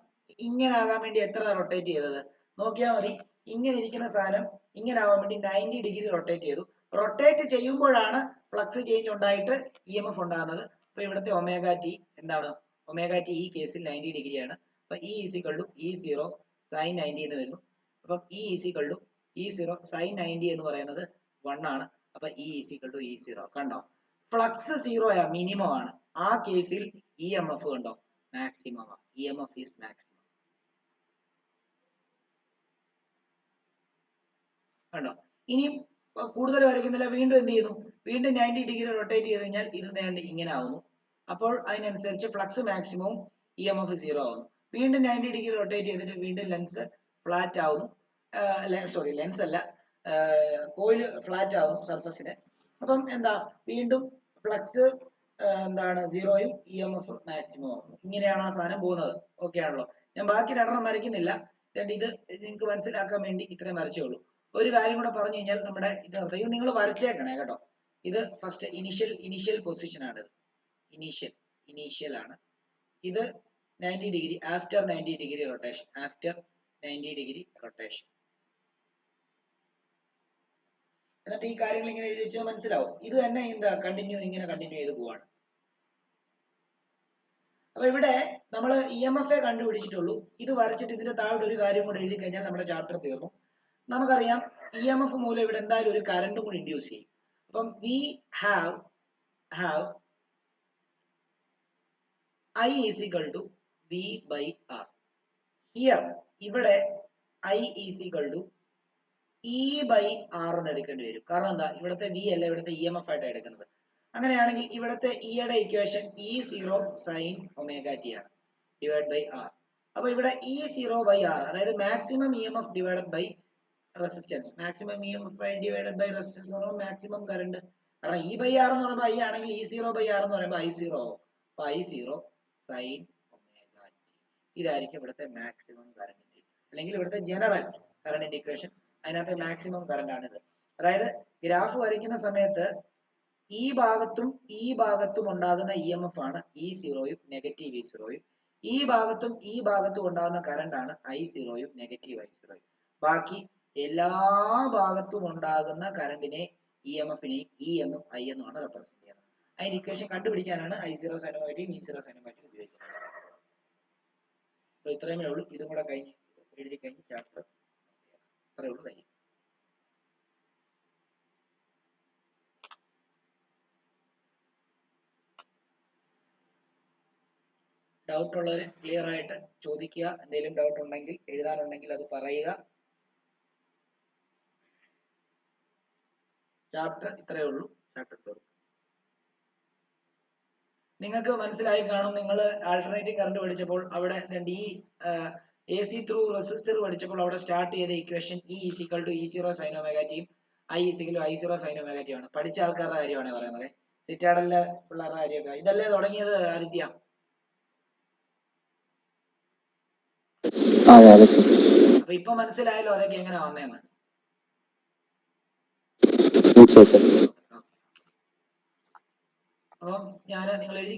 ഇങ്ങനെ ആകാൻ വേണ്ടി എത്ര റൊട്ടേറ്റ് ചെയ്തത് നോക്കിയാൽ മതി. ഇങ്ങനെ ഇരിക്കുന്ന സാധനം ഇങ്ങനെ ആവാൻ വേണ്ടി 90 ഡിഗ്രി റൊട്ടേറ്റ് ചെയ്തു. റൊട്ടേറ്റ് ചെയ്യുമ്പോഴാണ് ഫ്ലക്സ് ചേഞ്ച് ഉണ്ടായിട്ട് ഇ എം എഫ് ഉണ്ടാകുന്നത്. അപ്പൊ ഇവിടുത്തെ ഒമേഗ ടി എന്താണ്? ഒമേഗ ടി ഈ കേസിൽ 90 ഡിഗ്രി ആണ്. അപ്പൊ E is equal to E0 sign 90 എന്ന് വരുന്നു. അപ്പം E is equal to E0 sign 90 എന്ന് പറയുന്നത് 1 ആണ്. അപ്പൊ ഇ ഈസിക്കൽ ടു E0 കണ്ടോ? ഫ്ലക്സ് 0 മിനിമം ആണ്. ആ കേസിൽ ഇ എം എഫ് കണ്ടോ മാക്സിമം ആണ്. E M F is maximum കണ്ടോ. ഇനിയും കൂടുതൽ വരയ്ക്കുന്നില്ല, വീണ്ടും എന്ത് ചെയ്യുന്നു? വീണ്ടും 90 ഡിഗ്രി റൊട്ടേറ്റ് ചെയ്ത് കഴിഞ്ഞാൽ ഇത് നേണ്ട് ഇങ്ങനെ ആവുന്നു. അപ്പോൾ അതിനനുസരിച്ച് ഫ്ലക്സ് മാക്സിമവും ഇ എം എഫ് 0 ആവുന്നു. വീണ്ടും 90 ഡിഗ്രി റൊട്ടേറ്റ് ചെയ്തിട്ട് വീണ്ടും ലെൻസ് ഫ്ലാറ്റ് ആവുന്നു. സോറി, ലെൻസ് അല്ല, കോയിൽ ഫ്ലാറ്റ് ആവുന്നു സർഫസിന്. അപ്പം എന്താ വീണ്ടും ഫ്ലക്സ് എന്താണ് 0യും ഇ എം എഫ് മാക്സിമം ആവുന്നു. ഇങ്ങനെയാണ് ആ സാധനം പോകുന്നത്. ഓക്കെ ആണല്ലോ. ഞാൻ ബാക്കി രണ്ടെണ്ണം വരയ്ക്കുന്നില്ല. ഇത് നിങ്ങൾക്ക് മനസ്സിലാക്കാൻ വേണ്ടി ഇത്രയും വരച്ചോളൂ. ഒരു കാര്യം കൂടെ പറഞ്ഞു കഴിഞ്ഞാൽ നമ്മുടെ ഇത് നിങ്ങൾ വരച്ചേക്കണേ കേട്ടോ. ഇത് ഫസ്റ്റ് ഇനിഷ്യൽ പൊസിഷൻ ആണ്. ഇനീഷ്യൽ ആണ്. ഇത് 90 ഡിഗ്രി ആഫ്റ്റർ 90 ഡിഗ്രി റൊട്ടേഷൻ. എന്നിട്ട് ഈ കാര്യങ്ങൾ ഇങ്ങനെ എഴുതി വെച്ചാൽ മനസ്സിലാവും. ഇത് തന്നെ എന്താ ഇങ്ങനെ കണ്ടിന്യൂ ചെയ്ത് പോവാണ്. അപ്പൊ ഇവിടെ നമ്മൾ ഇ എം എഫ് കണ്ടുപിടിച്ചിട്ടുള്ളൂ. ഇത് വരച്ചിട്ട് ഇതിന്റെ താഴെ ഒരു കാര്യം കൂടെ എഴുതി കഴിഞ്ഞാൽ നമ്മുടെ ചാപ്റ്റർ തീർന്നു. നമുക്കറിയാം ഇ എം എഫ് മൂലം ഇവിടെ എന്തായാലും ഒരു കറണ്ടും കൂടി ഇൻഡ്യൂസ് ചെയ്യും. അപ്പം we have I is equal to V by R. Here ഇവിടെ I is equal to E by R എന്ന് എടുക്കേണ്ടി വരും. കാരണം എന്താ? ഇവിടുത്തെ V അല്ല, ഇവിടുത്തെ ഇ എം എഫ് ആയിട്ട് എടുക്കുന്നത്. അങ്ങനെയാണെങ്കിൽ ഇവിടുത്തെ ഇയുടെ equation E0 sine omega T ആണ് ഡിവൈഡ് ബൈ R. അപ്പൊ ഇവിടെ E0 by R അതായത് maximum E M F divided by resistance. Maximum E M F divided by resistance എന്ന് പറയുമ്പോൾ മാക്സിമം കറണ്ട്. കാരണം E by R എന്ന് പറയുമ്പോൾ I ആണെങ്കിൽ E0 by R എന്ന് പറയുമ്പോൾ I0 ആവും. അപ്പൊ I0 സൈൻ ഒമേഗ ടി. ഇതായിരിക്കും ഇവിടുത്തെ മാക്സിമം കറണ്ടിന്റെ അല്ലെങ്കിൽ ഇവിടുത്തെ ജനറൽ കറണ്ടിന്റെ ഇക്വേഷൻ. അതിനകത്തെ മാക്സിമം കറണ്ട് ആണിത്. അതായത് ഗ്രാഫ് വരയ്ക്കുന്ന സമയത്ത് ഈ ഭാഗത്തും ഉണ്ടാകുന്ന ഇ എം എഫ് ആണ് E0യും നെഗറ്റീവ് E0യും. ഈ ഭാഗത്തും ഉണ്ടാകുന്ന കറണ്ട് ആണ് I0യും നെഗറ്റീവ് I0യും. ബാക്കി എല്ലാ ഭാഗത്തും ഉണ്ടാകുന്ന കറണ്ടിനെ ഇ എം എഫിനെയും ഇ എന്നും ഐ എന്നും ആണ് റെപ്രസെന്റ് ചെയ്യുന്നത്. അതിന്റെ equation കണ്ടുപിടിക്കാനാണ് I0 sin omega t E0 sin omega t ഉപയോഗിക്കുന്നത്. അപ്പോൾ ഇത്രയുമേ ഉള്ളൂ. ഇതും കൂടെ കഴിഞ്ഞ് എഴുതി കഴിഞ്ഞ് ചാപ്റ്റർ ഇത്രയേ ഉള്ളൂ കഴിഞ്ഞു. ഡൗട്ട് ഉള്ളവർ ക്ലിയർ ആയിട്ട് ചോദിക്കുക. എന്തെങ്കിലും ഡൗട്ട് ഉണ്ടെങ്കിൽ എഴുതാനുണ്ടെങ്കിൽ അത് പറയുക. ചാപ്റ്റർ ഇത്രയേ ഉള്ളൂ. ചാപ്റ്റർ തീർന്നു. നിങ്ങൾക്ക് മനസ്സിലായി കാണും. നിങ്ങൾ ആൾട്ടർനേറ്റീവ് കറണ്ട് പഠിച്ചപ്പോൾ അവിടെ ഈ എ സി ത്രൂ റെസിസ്റ്റർ പഠിച്ചപ്പോൾ അവിടെ സ്റ്റാർട്ട് ചെയ്ത equation E is equal to E0 sine omega ടിയും I is equal to I0 sine omega T ആണ്. പഠിച്ച ആൾക്കാരുടെ കാര്യമാണ് പറയുന്നത്. സിറ്റാഡലിലെ പിള്ളേരുടെ കാര്യമൊക്കെ ഇതല്ലേ തുടങ്ങിയത് ആദിത്യ? അപ്പൊ ഇപ്പൊ മനസ്സിലായല്ലോ അതൊക്കെ എങ്ങനെ വന്നേന്ന്. അപ്പം ഞാൻ നിങ്ങൾ എഴുതി